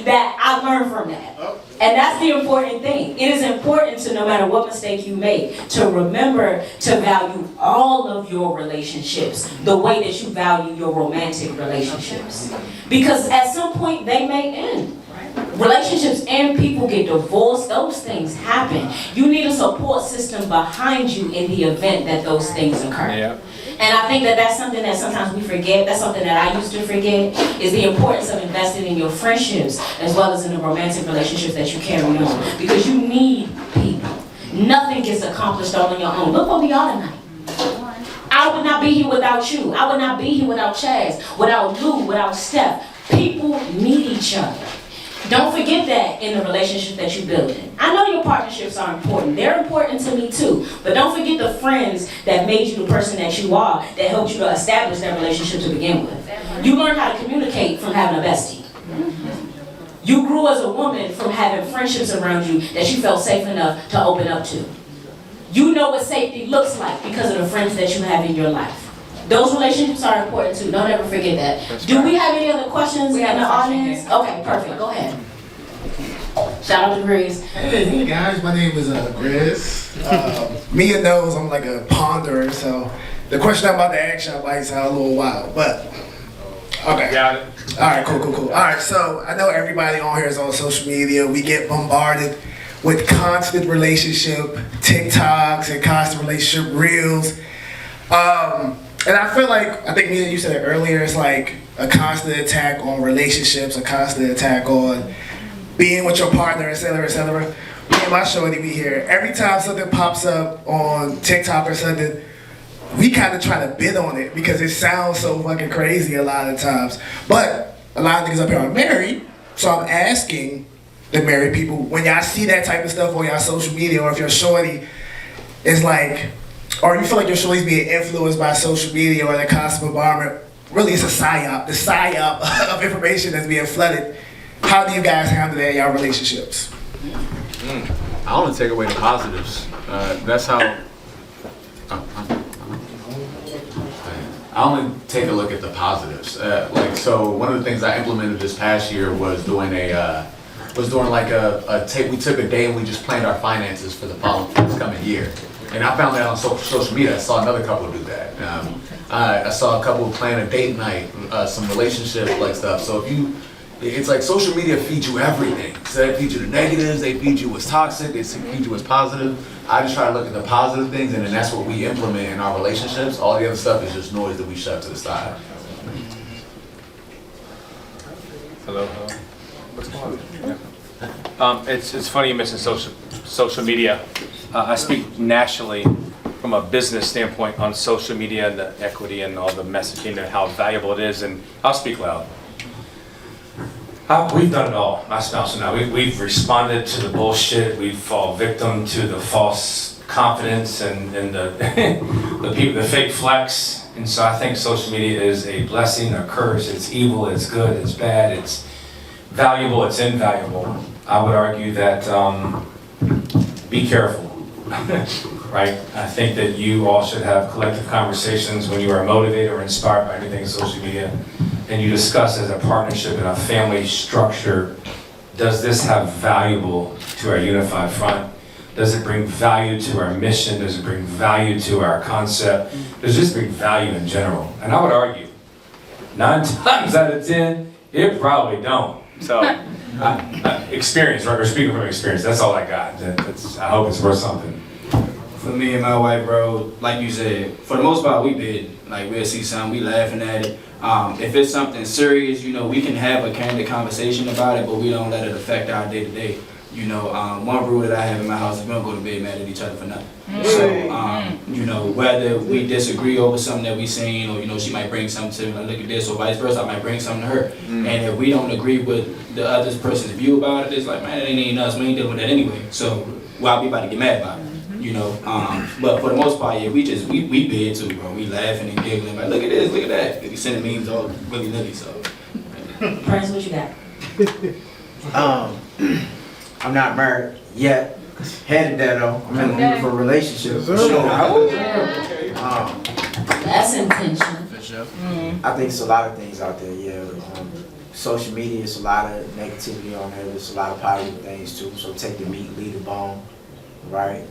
that I learned from that. And that's the important thing. It is important to, no matter what mistake you make, to remember to value all of your relationships the way that you value your romantic relationships. Because at some point they may end. Relationships and people get divorced, those things happen. You need a support system behind you in the event that those things occur. Yeah. And I think that that's something that sometimes we forget. That's something that I used to forget, is the importance of investing in your friendships as well as in the romantic relationships that you carry on. Because you need people. Nothing gets accomplished all on your own. Look where we are tonight. I would not be here without you. I would not be here without Chaz, without Lou, without Steph. People need each other. Don't forget that in the relationship that you're building. I know your partnerships are important. They're important to me too. But don't forget the friends that made you the person that you are, that helped you to establish that relationship to begin with. You learn how to communicate from having a bestie. You grew as a woman from having friendships around you that you felt safe enough to open up to. You know what safety looks like because of the friends that you have in your life. Those relationships are important too. Don't ever forget that. Do we have any other questions in the audience? Okay, perfect. Go ahead. Shout out to Grizz. Hey guys, my name is Grizz. Mia knows I'm like a ponderer, so the question I'm about to ask you might sound a little wild, but okay. Got it. All right, cool. All right, so I know everybody on here is on social media. We get bombarded with constant relationship TikToks and constant relationship reels. And I feel like, I think Mia, you said it earlier, it's like a constant attack on relationships, a constant attack on being with your partner, etc., etc. Me and my shorty, we hear every time something pops up on TikTok or something, we kind of try to bid on it because it sounds so fucking crazy a lot of times. But a lot of niggas up here are married, so I'm asking the married people, when y'all see that type of stuff on y'all social media, or if your shorty is like, or you feel like your shorty's being influenced by social media or the constant bombardment, really it's a psyop, the psyop of information that's being flooded. How do you guys handle that in y'all relationships? I only take away the positives. That's how. I only take a look at the positives. So one of the things I implemented this past year was doing like a tape. We took a day and we just planned our finances for this coming year. And I found that on social media. I saw another couple do that. I saw a couple plan a date night, some relationship like stuff. So it's like social media feeds you everything. So they feed you the negatives, they feed you what's toxic, they feed you what's positive. I just try to look at the positive things, and then that's what we implement in our relationships. All the other stuff is just noise that we shove to the side. Hello. What's going on? It's funny you mentioned social media. I speak nationally from a business standpoint on social media and the equity and all the messaging and how valuable it is, and I'll speak loud. We've done it all, my spouse and I. We've responded to the bullshit. We've fallen victim to the false confidence and the fake flex. And so I think social media is a blessing, a curse. It's evil, it's good, it's bad, it's valuable, it's invaluable. I would argue that be careful, right? I think that you all should have collective conversations when you are motivated or inspired by anything in social media, and you discuss as a partnership in a family structure, does this have valuable to our unified front? Does it bring value to our mission? Does it bring value to our concept? Does this bring value in general? And I would argue, 9 times out of 10, it probably don't. So, experience, right? We're speaking from experience. That's all I got. I hope it's worth something. For me and my wife, bro, like you said, for the most part, we bid. Like, we'll see something, we laughing at it. If it's something serious, we can have a candid conversation about it, but we don't let it affect our day-to-day. One rule that I have in my house is we don't go to bed mad at each other for nothing. So, whether we disagree over something that we seen, or, she might bring something to me, like, look at this, or vice versa, I might bring something to her. And if we don't agree with the other person's view about it, it's like, man, it ain't us, we ain't dealing with that anyway. So, why we about to get mad about it? But for the most part, yeah, we bid too, bro. We laughing and giggling, like, look at this, look at that. We sending memes all willy-nilly, so. Prince, what you got? I'm not married yet, headed there though. I'm in the mood for a relationship for Yes, sure. sir. That's intentional. I think it's a lot of things out there, yeah. Social media, is a lot of negativity on there. There's a lot of positive things too. So take the meat, leave the bone, right?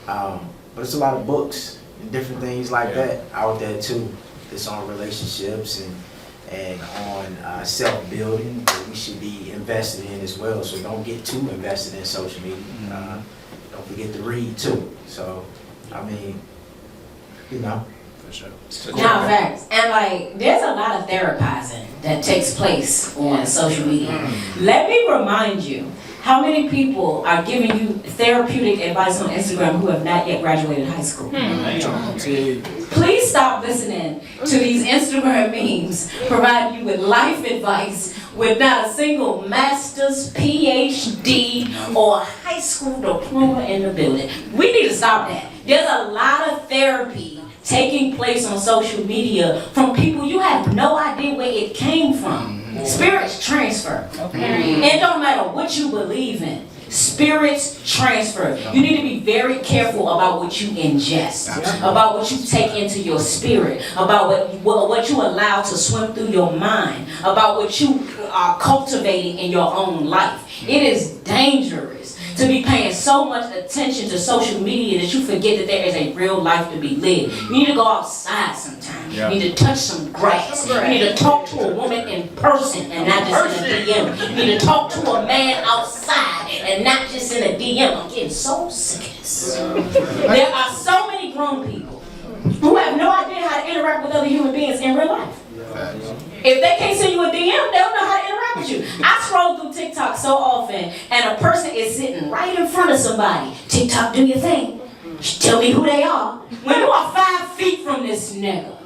But it's a lot of books and different things like that out there too. That's on relationships and on self-building that we should be invested in as well. So don't get too invested in social media. Don't forget to read too. So, I mean, you know. Now, facts. And like, there's a lot of therapizing that takes place on social media. Let me remind you, how many people are giving you therapeutic advice on Instagram who have not yet graduated high school? Please stop listening to these Instagram memes providing you with life advice with not a single master's, PhD, or high school diploma in the building. We need to stop that. There's a lot of therapy taking place on social media from people you have no idea where it came from. Spirits transfer. It don't matter what you believe in. Spirits transfer. You need to be very careful about what you ingest, about what you take into your spirit, about what you allow to swim through your mind, about what you are cultivating in your own life. It is dangerous to be paying so much attention to social media that you forget that there is a real life to be lived. You need to go outside sometime. You need to touch some grass. You need to talk to a woman in person and not just in a DM. You need to talk to a man outside and not just in a DM. I'm getting so sick of this. There are so many grown people who have no idea how to interact with other human beings in real life. If they can't send you a DM, they don't know how to interact with you. I scroll through TikTok so often, and a person is sitting right in front of somebody. TikTok, do your thing. Tell me who they are. When you are 5 feet from this nigga,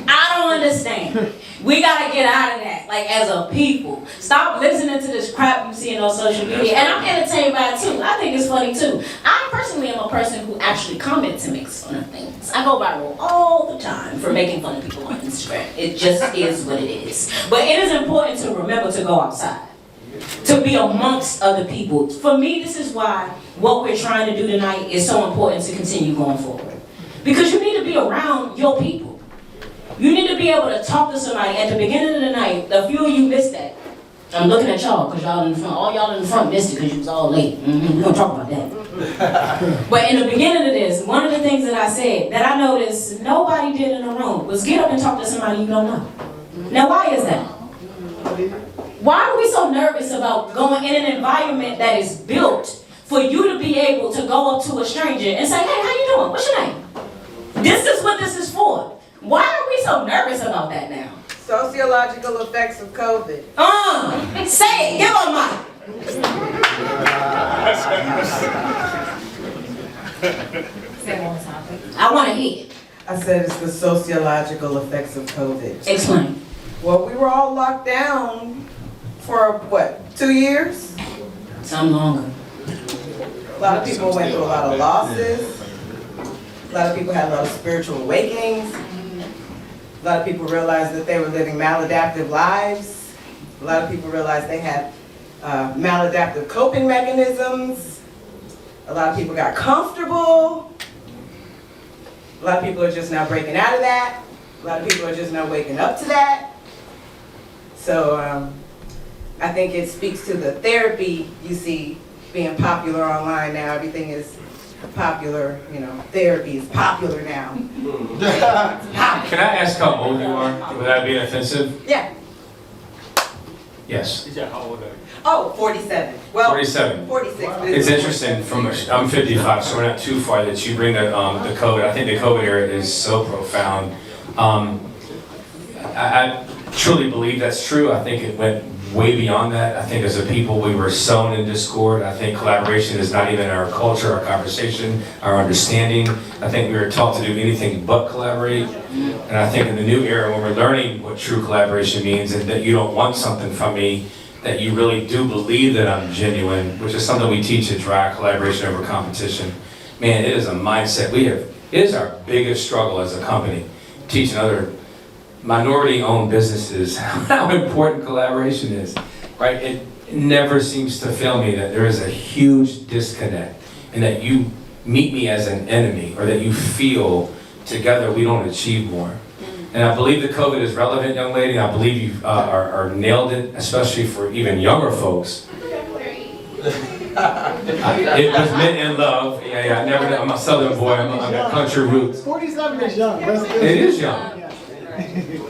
I don't understand. We gotta get out of that, like as a people. Stop listening to this crap you see on social media. And I'm entertained by it too. I think it's funny too. I personally am a person who actually comments and makes fun of things. I go viral all the time for making fun of people on Instagram. It just is what it is. But it is important to remember to go outside, to be amongst other people. For me, this is why what we're trying to do tonight is so important to continue going forward. Because you need to be around your people. You need to be able to talk to somebody at the beginning of the night. A few of you missed that. I'm looking at y'all because y'all in the front. All y'all in the front missed it because you was all late. We're gonna talk about that. But in the beginning of this, one of the things that I said that I noticed nobody did in the room was get up and talk to somebody you don't know. Now, why is that? Why are we so nervous about going in an environment that is built for you to be able to go up to a stranger and say, hey, how you doing? What's your name? This is what this is for. Why are we so nervous about that now? Sociological effects of COVID. Say it. Give her a mic. Say it one time. I want to hear it. I said it's the sociological effects of COVID. Explain. Well, we were all locked down for what, 2 years? Some longer. A lot of people went through a lot of losses. A lot of people had a lot of spiritual awakenings. A lot of people realized that they were living maladaptive lives. A lot of people realized they had maladaptive coping mechanisms. A lot of people got comfortable. A lot of people are just now breaking out of that. A lot of people are just now waking up to that. So I think it speaks to the therapy you see being popular online now. Everything is popular, you know, therapy is popular now. Can I ask how old you are without being offensive? Yeah. Yes. Oh, 47. Well, 47. 46. It's interesting. I'm 55, so we're not too far that you bring the COVID. I think the COVID era is so profound. I truly believe that's true. I think it went way beyond that. I think as a people we were sown in discord. I think collaboration is not even our culture, our conversation, our understanding. I think we were taught to do anything but collaborate. And I think in the new era when we're learning what true collaboration means and that you don't want something from me, that you really do believe that I'm genuine, which is something we teach at Dryy, collaboration over competition. Man, it is a mindset it is our biggest struggle as a company, teaching other minority-owned businesses how important collaboration is, right? It never seems to fail me that there is a huge disconnect. and that you meet me as an enemy, or that you feel together we don't achieve more. And I believe the COVID is relevant, young lady. I believe you are nailed it, especially for even younger folks. It was meant in love. Yeah, I'm a Southern boy. I'm got country roots. 47 is young. It is young.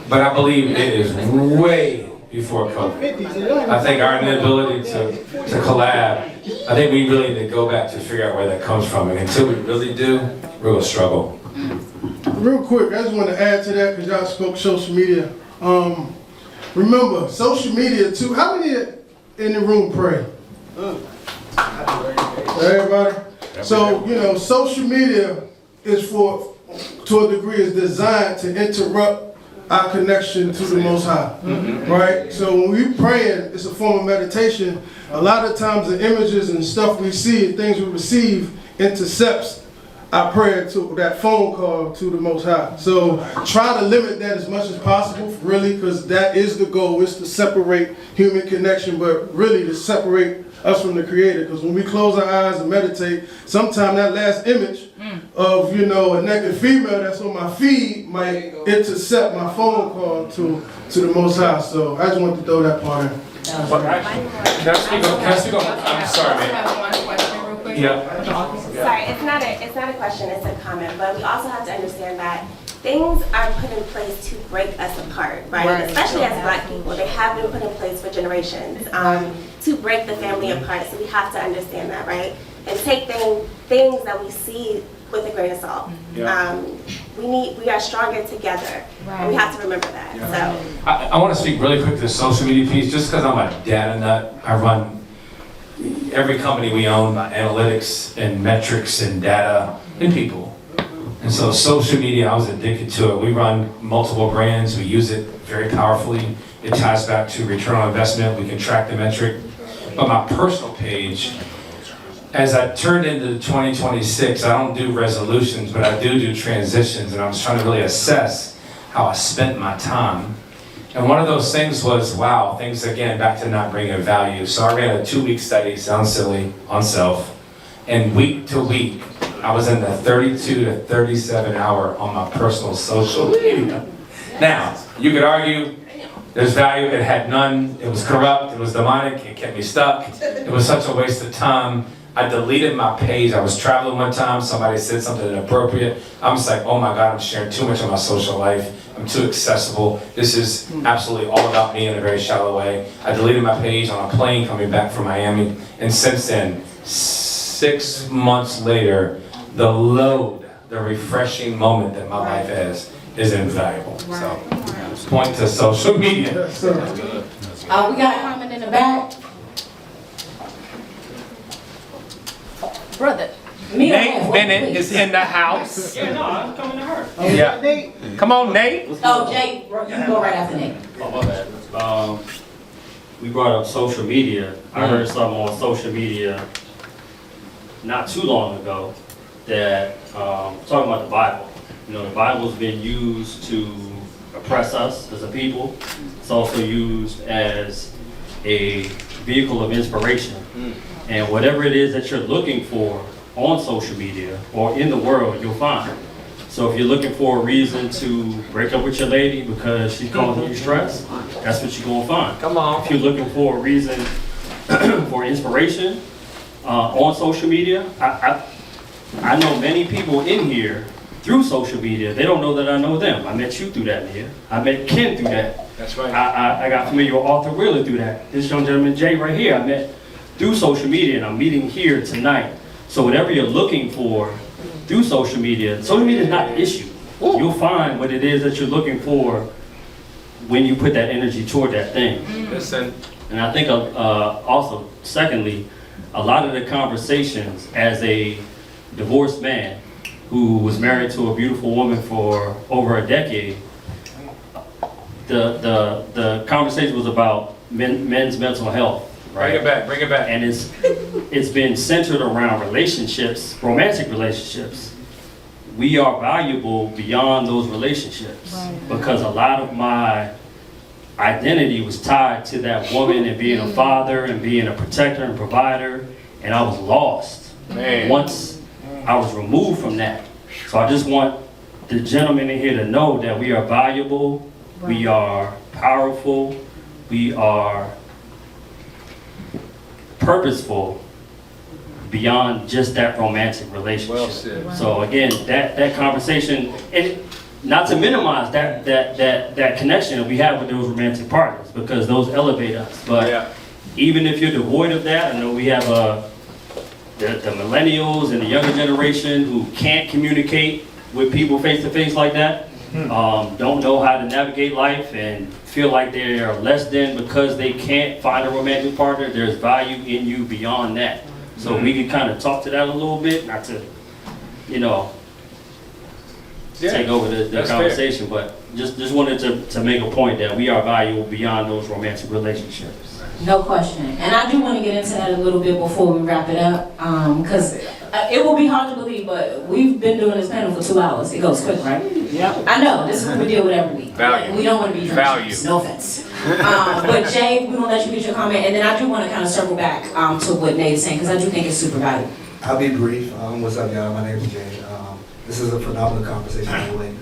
But I believe it is way before COVID. I think our inability to collab, I think we really need to go back to figure out where that comes from. And until we really do, we're going to struggle. Real quick, I just want to add to that because y'all spoke social media. Remember, social media too. How many in the room pray? Everybody? So, social media is to a degree, is designed to interrupt our connection to the Most High, right? So when we praying, it's a form of meditation. A lot of times the images and stuff we see, things we receive, intercepts our prayer to that phone call to the Most High. So try to limit that as much as possible, really, because that is the goal, is to separate human connection, but really to separate us from the Creator. Because when we close our eyes and meditate, sometimes that last image of, a naked female that's on my feed might intercept my phone call to the Most High. So I just wanted to throw that part in. I'm sorry, man. Yeah. Sorry, it's not a question, it's a comment, but we also have to understand that things are put in place to break us apart, right? Especially as Black people, they have been put in place for generations to break the family apart. So we have to understand that, right? And take things that we see with a grain of salt. Yeah. We are stronger together, and we have to remember that. Yeah. So I want to speak really quick to the social media piece, just because I'm a data nut. I run every company we own by analytics and metrics and data and people. And so social media, I was addicted to it. We run multiple brands. We use it very powerfully. It ties back to return on investment. We can track the metric. But my personal page, as I turned into 2026, I don't do resolutions, but I do transitions. And I was trying to really assess how I spent my time. And one of those things was, wow, things again, back to not bringing value. So I ran a 2-week study, sounds silly, on self. And week to week, I was in the 32 to 37 hour on my personal social media. Now, you could argue there's value, it had none, it was corrupt, it was demonic, it kept me stuck. It was such a waste of time. I deleted my page. I was traveling one time, somebody said something inappropriate. I'm just like, oh my God, I'm sharing too much of my social life. I'm too accessible. This is absolutely all about me in a very shallow way. I deleted my page on a plane coming back from Miami. And since then, 6 months later, the load, the refreshing moment that my life has is invaluable. So, point to social media. We got a comment in the back. Brother. Nate Bennett is in the house. Yeah, no, I'm coming to her. Yeah. Come on, Nate. Oh, Jay, you can go right after Nate. Oh, my bad. We brought up social media. I heard something on social media not too long ago that talking about the Bible. The Bible's been used to oppress us as a people. It's also used as a vehicle of inspiration. And whatever it is that you're looking for on social media or in the world, you'll find. So if you're looking for a reason to break up with your lady because she's causing you stress, that's what you're gonna find. Come on. If you're looking for a reason for inspiration on social media, I know many people in here through social media. They don't know that I know them. I met you through that, Nia. I met Ken through that. That's right. I got familiar with Arthur Wheeler through that. This young gentleman, Jay, right here, I met through social media, and I'm meeting here tonight. So whatever you're looking for through social media is not the issue. You'll find what it is that you're looking for when you put that energy toward that thing. Listen. And I think also, secondly, a lot of the conversations as a divorced man who was married to a beautiful woman for over a decade, the conversation was about men's mental health. Right? Bring it back. And it's been centered around relationships, romantic relationships. We are valuable beyond those relationships because a lot of my identity was tied to that woman and being a father and being a protector and provider, and I was lost Man. once I was removed from that. So I just want the gentlemen in here to know that we are valuable, we are powerful, we are purposeful beyond just that romantic relationship. Well said. So again, that conversation, and not to minimize that connection that we have with those romantic partners, because those elevate us. But Yeah. even if you're devoid of that, I know we have the millennials and the younger generation who can't communicate with people face to face like that, don't know how to navigate life and feel like they are less than because they can't find a romantic partner. There's value in you beyond that. So we can kind of talk to that a little bit, not to, take over the that's conversation, but just wanted to make a point that we are valuable beyond those romantic relationships. No question. And I do want to get into that a little bit before we wrap it up, because it will be hard to believe, but we've been doing this panel for 2 hours. It goes quick, right? Yeah. I know. This is what we deal with every week. Value. We don't want to be Value. No offense. But Jay, we're going to let you get your comment, and then I do want to kind of circle back to what Nate is saying, because I do think it's super valuable. I'll be brief. What's up, y'all? My name is Jay. This is a phenomenal conversation anyway.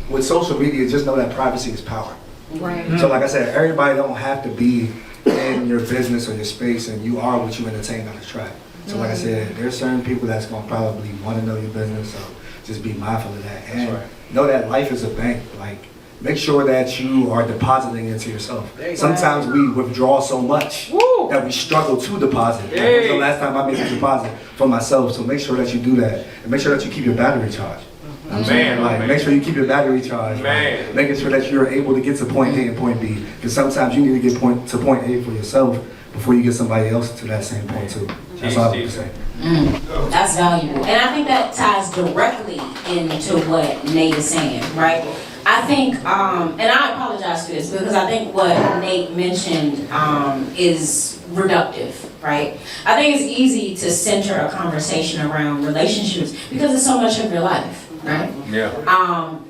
With social media, just know that privacy is power. Right. So like I said, everybody don't have to be in your business or your space, and you are what you entertain on the track. So like I said, there's certain people that's going to probably want to know your business, so just be mindful of that. And know that life is a bank. Like, make sure that you are depositing into yourself. Sometimes we withdraw so much that we struggle to deposit. Like, when's the last time I made a deposit for myself? So make sure that you do that, and make sure that you keep your battery charged. Make sure you keep your battery charged. Man. Making sure that you're able to get to point A and point B. Because sometimes you need to get to point A for yourself before you get somebody else to that same point too. That's all I have to say. That's valuable. And I think that ties directly into what Nate is saying, right? I think, and I apologize for this, because I think what Nate mentioned is reductive, right? I think it's easy to center a conversation around relationships because it's so much of your life, right? Yeah.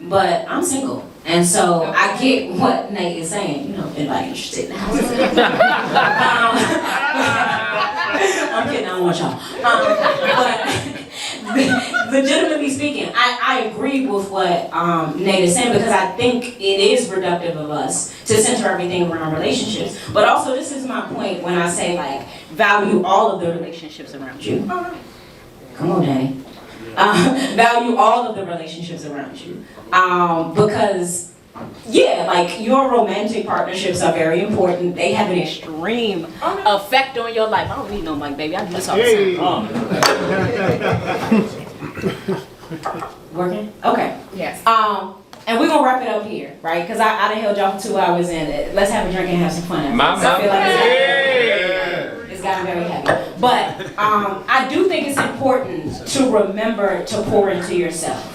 But I'm single. And so I get what Nate is saying, anybody interested in the house. I'm kidding, I don't want y'all. But legitimately speaking, I agree with what Nate is saying, because I think it is reductive of us to center everything around relationships. But also, this is my point when I say, like, value all of the relationships around you. Come on, Danny. Value all of the relationships around you. Because, like, your romantic partnerships are very important. They have an extreme effect on your life. I don't need no mic, baby. I do this all the time. Working? Okay. Yes. And we're going to wrap it up here, right? Because I done held y'all for 2 hours, and let's have a drink and have some fun. I feel like it's gotten very heavy. But I do think it's important to remember to pour into yourself.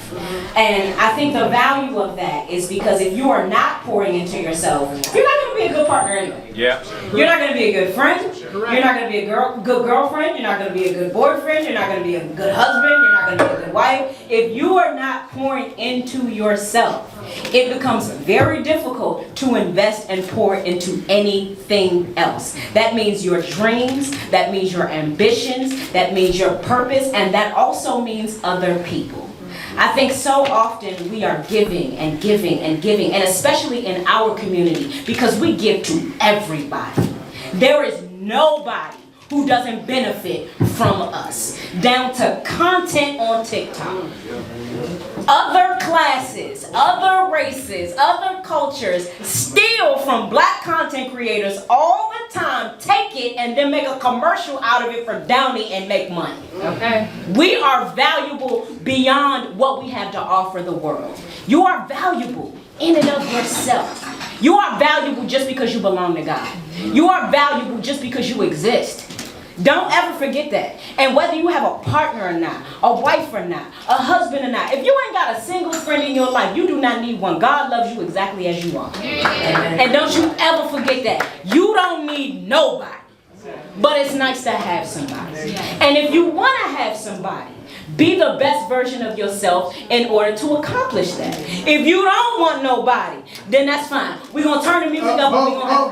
And I think the value of that is because if you are not pouring into yourself, you're not going to be a good partner anyway. Yeah. You're not going to be a good friend. You're not going to be a good girlfriend. You're not going to be a good boyfriend. You're not going to be a good husband. You're not going to be a good wife. If you are not pouring into yourself, it becomes very difficult to invest and pour into anything else. That means your dreams, that means your ambitions, that means your purpose, and that also means other people. I think so often we are giving and giving and giving, and especially in our community, because we give to everybody. There is nobody who doesn't benefit from us, down to content on TikTok. Other classes, other races, other cultures steal from black content creators all the time, take it, and then make a commercial out of it for Downy and make money. Okay. We are valuable beyond what we have to offer the world. You are valuable in and of yourself. You are valuable just because you belong to God. You are valuable just because you exist. Don't ever forget that. And whether you have a partner or not, a wife or not, a husband or not, if you ain't got a single friend in your life, you do not need one. God loves you exactly as you are. And don't you ever forget that. You don't need nobody. But it's nice to have somebody. And if you want to have somebody, Be the best version of yourself in order to accomplish that. If you don't want nobody, then that's fine. We're going to turn the music up and we're going to have a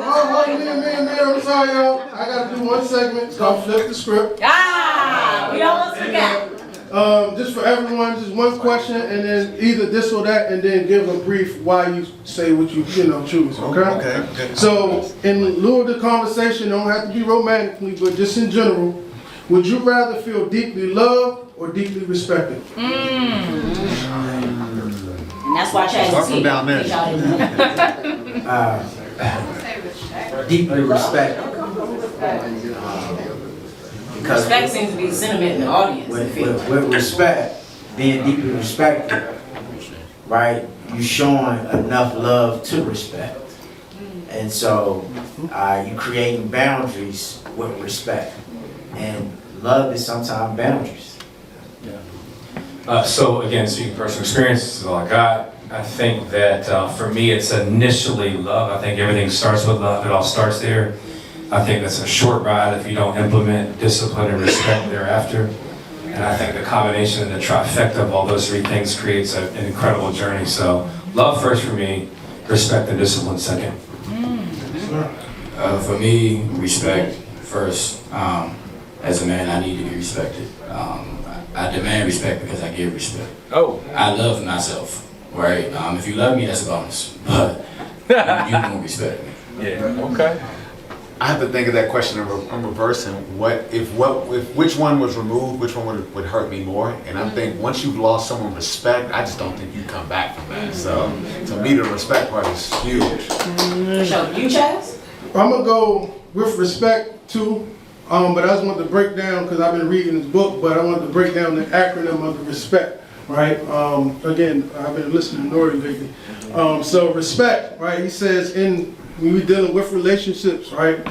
good time. I'm sorry, y'all. I got to do one segment. It's called Flip the Script. We almost forgot. Just for everyone, just one question, and then either this or that, and then give a brief why you say what you choose. Okay. So, in lieu of the conversation, don't have to be romantically, but just in general, would you rather feel deeply loved or deeply respected? And that's why Chaz is here. Down there. Deeply respected. Because Respect seems to be the sentiment in the audience. with respect, being deeply respected, right? You showing enough love to respect, and so you creating boundaries with respect, and love is sometimes boundaries. So again, speaking personal experience, this is all I got. I think that for me, it's initially love. I think everything starts with love. It all starts there. I think that's a short ride if you don't implement discipline and respect thereafter. And I think the combination and the trifecta of all those three things creates an incredible journey. So love first for me, respect and discipline second. For me, respect first. As a man, I need to be respected. I demand respect because I give respect. I love myself, right? If you love me, that's a bonus. But you don't respect me. Yeah. Okay. I have to think of that question in reverse, and which one was removed, which one would hurt me more? And I think once you've lost someone respect, I just don't think you come back from that. So to me, the respect part is huge. So, you, Chaz? I'm gonna go with respect too, but I just want to break down, because I've been reading this book, but I want to break down the acronym of the respect, right? Again, I've been listening to Nori lately. So respect, right? He says when we're dealing with relationships, right?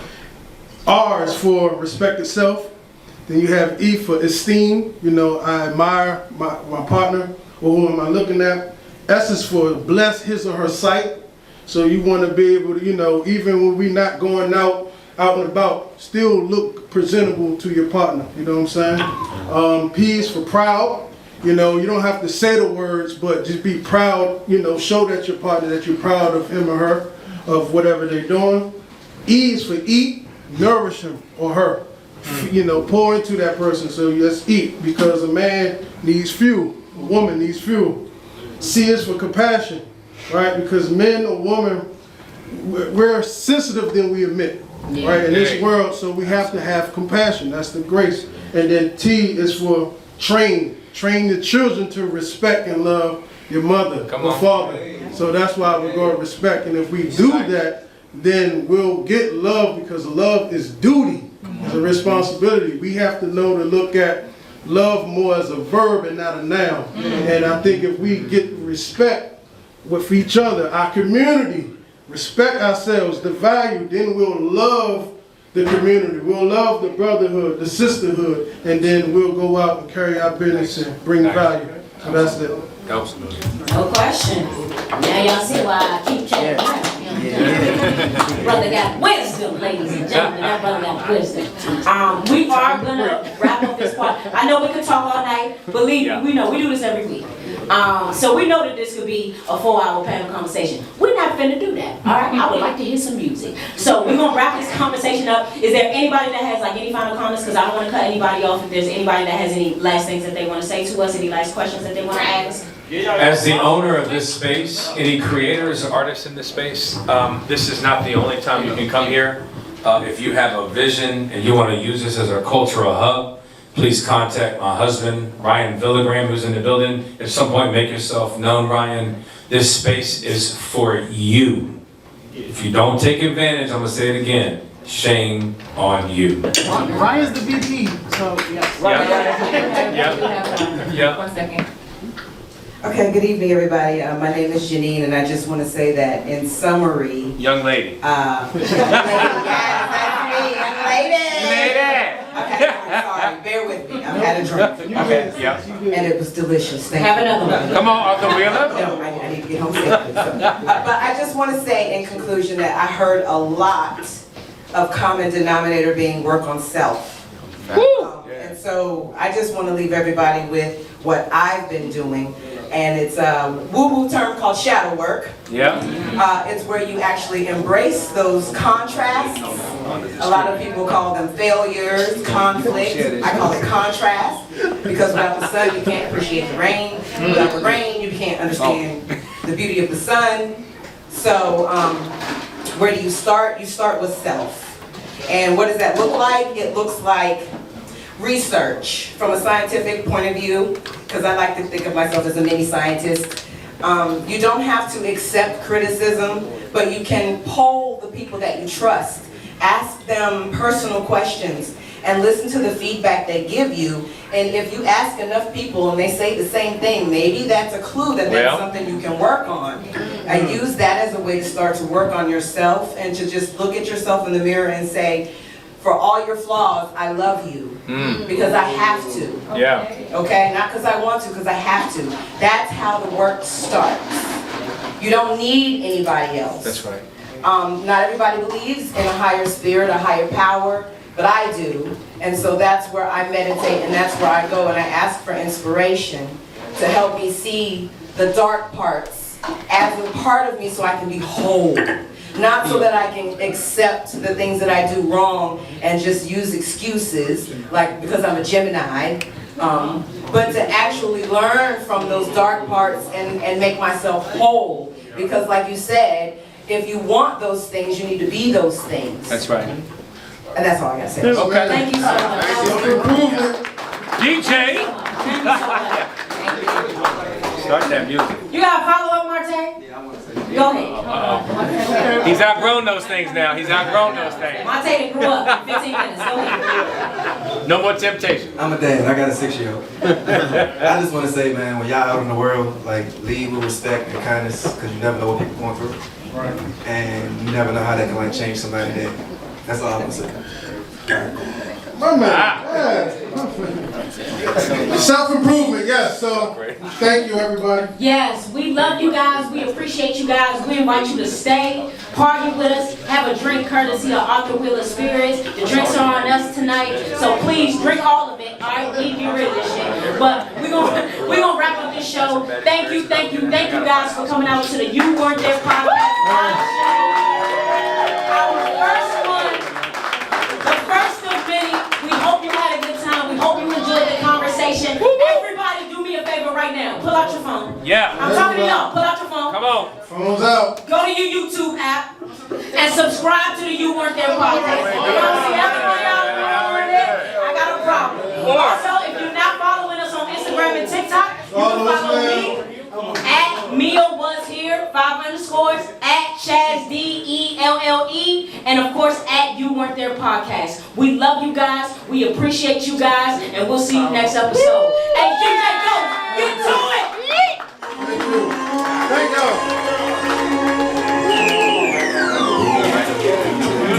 R is for respect itself. Then you have E for esteem. I admire my partner, or who am I looking at? S is for bless his or her sight. So you want to be able to, even when we're not going out and about, still look presentable to your partner. You know what I'm saying? P is for proud. You don't have to say the words, but just be proud. Show that your partner that you're proud of him or her, of whatever they're doing. E is for eat, nourish him or her. Pour into that person. So let's eat, because a man needs fuel, a woman needs fuel. C is for compassion, right? Because men or women, we're sensitive than we admit, right? In this world, so we have to have compassion. That's the grace. And then T is for train. Train the children to respect and love your mother, your father. So that's why we're going to respect. And if we do that, then we'll get love, because love is duty. It's a responsibility. We have to know to look at love more as a verb and not a noun. And I think if we get respect with each other, our community, respect ourselves, the value, then we'll love the community. We'll love the brotherhood, the sisterhood, and then we'll go out and carry our business and bring value. So that's it. No question. Now y'all see why I keep chatting around. Brother got wisdom, ladies and gentlemen. That brother got wisdom. We are gonna wrap up this part. I know we could talk all night. Believe me, we know we do this every week. So we know that this could be a 4-hour panel conversation. We're not finna do that. All right. I would like to hear some music. So we're gonna wrap this conversation up. Is there anybody that has any final comments? Because I don't want to cut anybody off. If there's anybody that has any last things that they want to say to us, any last questions that they want to ask. As the owner of this space, any creators or artists in this space, this is not the only time you can come here. If you have a vision and you want to use this as a cultural hub, please contact my husband, Ryan Villagram, who's in the building. At some point, make yourself known, Ryan. This space is for you. If you don't take advantage, I'm going to say it again, shame on you. Ryan's the VP, so Yeah. 1 second. Okay, good evening, everybody. My name is Janine, and I just want to say that in summary, Young lady. young lady, yes, that's me, young lady. Okay, I'm sorry, bear with me. I've had a drink. Okay, yeah. And it was delicious. Thank Have you. another one. Come on, Arthur Wheeler. No, I need to get home safely. But I just want to say in conclusion that I heard a lot of common denominator being work on self. And so I just want to leave everybody with what I've been doing. And it's a woo-woo term called shadow work. Yeah. It's where you actually embrace those contrasts. A lot of people call them failures, conflict. I call it contrast because without the sun, you can't appreciate the rain. Without the rain, you can't understand the beauty of the sun. So where do you start? You start with self. And what does that look like? It looks like research from a scientific point of view, because I like to think of myself as a mini scientist. You don't have to accept criticism, but you can poll the people that you trust. Ask them personal questions and listen to the feedback they give you. And if you ask enough people and they say the same thing, maybe that's a clue that that's something you can work on. And use that as a way to start to work on yourself and to just look at yourself in the mirror and say, for all your flaws, I love you because I have to. Yeah. Okay, not because I want to, because I have to. That's how the work starts. You don't need anybody else. That's right. Not everybody believes in a higher spirit, a higher power, but I do. And so that's where I meditate and that's where I go and I ask for inspiration to help me see the dark parts as a part of me so I can be whole. Not so that I can accept the things that I do wrong and just use excuses, like because I'm a Gemini, but to actually learn from those dark parts and make myself whole. Because like you said, if you want those things, you need to be those things. That's right. And that's all I gotta say. Okay. Thank you so much. DJ! Thank you so much. Start that music. You got a follow-up, Marte? Go ahead. He's outgrown those things now. He's outgrown those things. Marte grew up in 15 minutes. Go ahead. No more temptation. I'm a dad. I got a 6-year-old. I just want to say, man, when y'all out in the world, like, lead with respect and kindness, because you never know what people going through. Right. And you never know how that can, like, change somebody that. That's all I want to say. My man. Self-improvement, yes. So, thank you, everybody. Yes, we love you guys. We appreciate you guys. We invite you to stay, party with us, have a drink courtesy of Arthur Wheeler Spirits. The drinks are on us tonight, so please drink all of it. All right, leave you rid of this shit. But we're gonna wrap up this show. Thank you guys for coming out to the You Weren't There podcast live show. Our first one, the first of many. We hope you had a good time. We hope you enjoyed the conversation. Everybody do me a favor right now. Pull out your phone. Yeah. I'm talking to y'all. Pull out your phone. Come on. Phone's out. Go to your YouTube app and subscribe to the You Weren't There podcast. You don't see everyone y'all doing it. I got a problem. Also, if you're not following us on Instagram and TikTok, you can follow me at Mia Was Here, 5_, at Chaz DELLE, and of course at You Weren't There podcast. We love you guys. We appreciate you guys, and we'll see you next episode. Hey,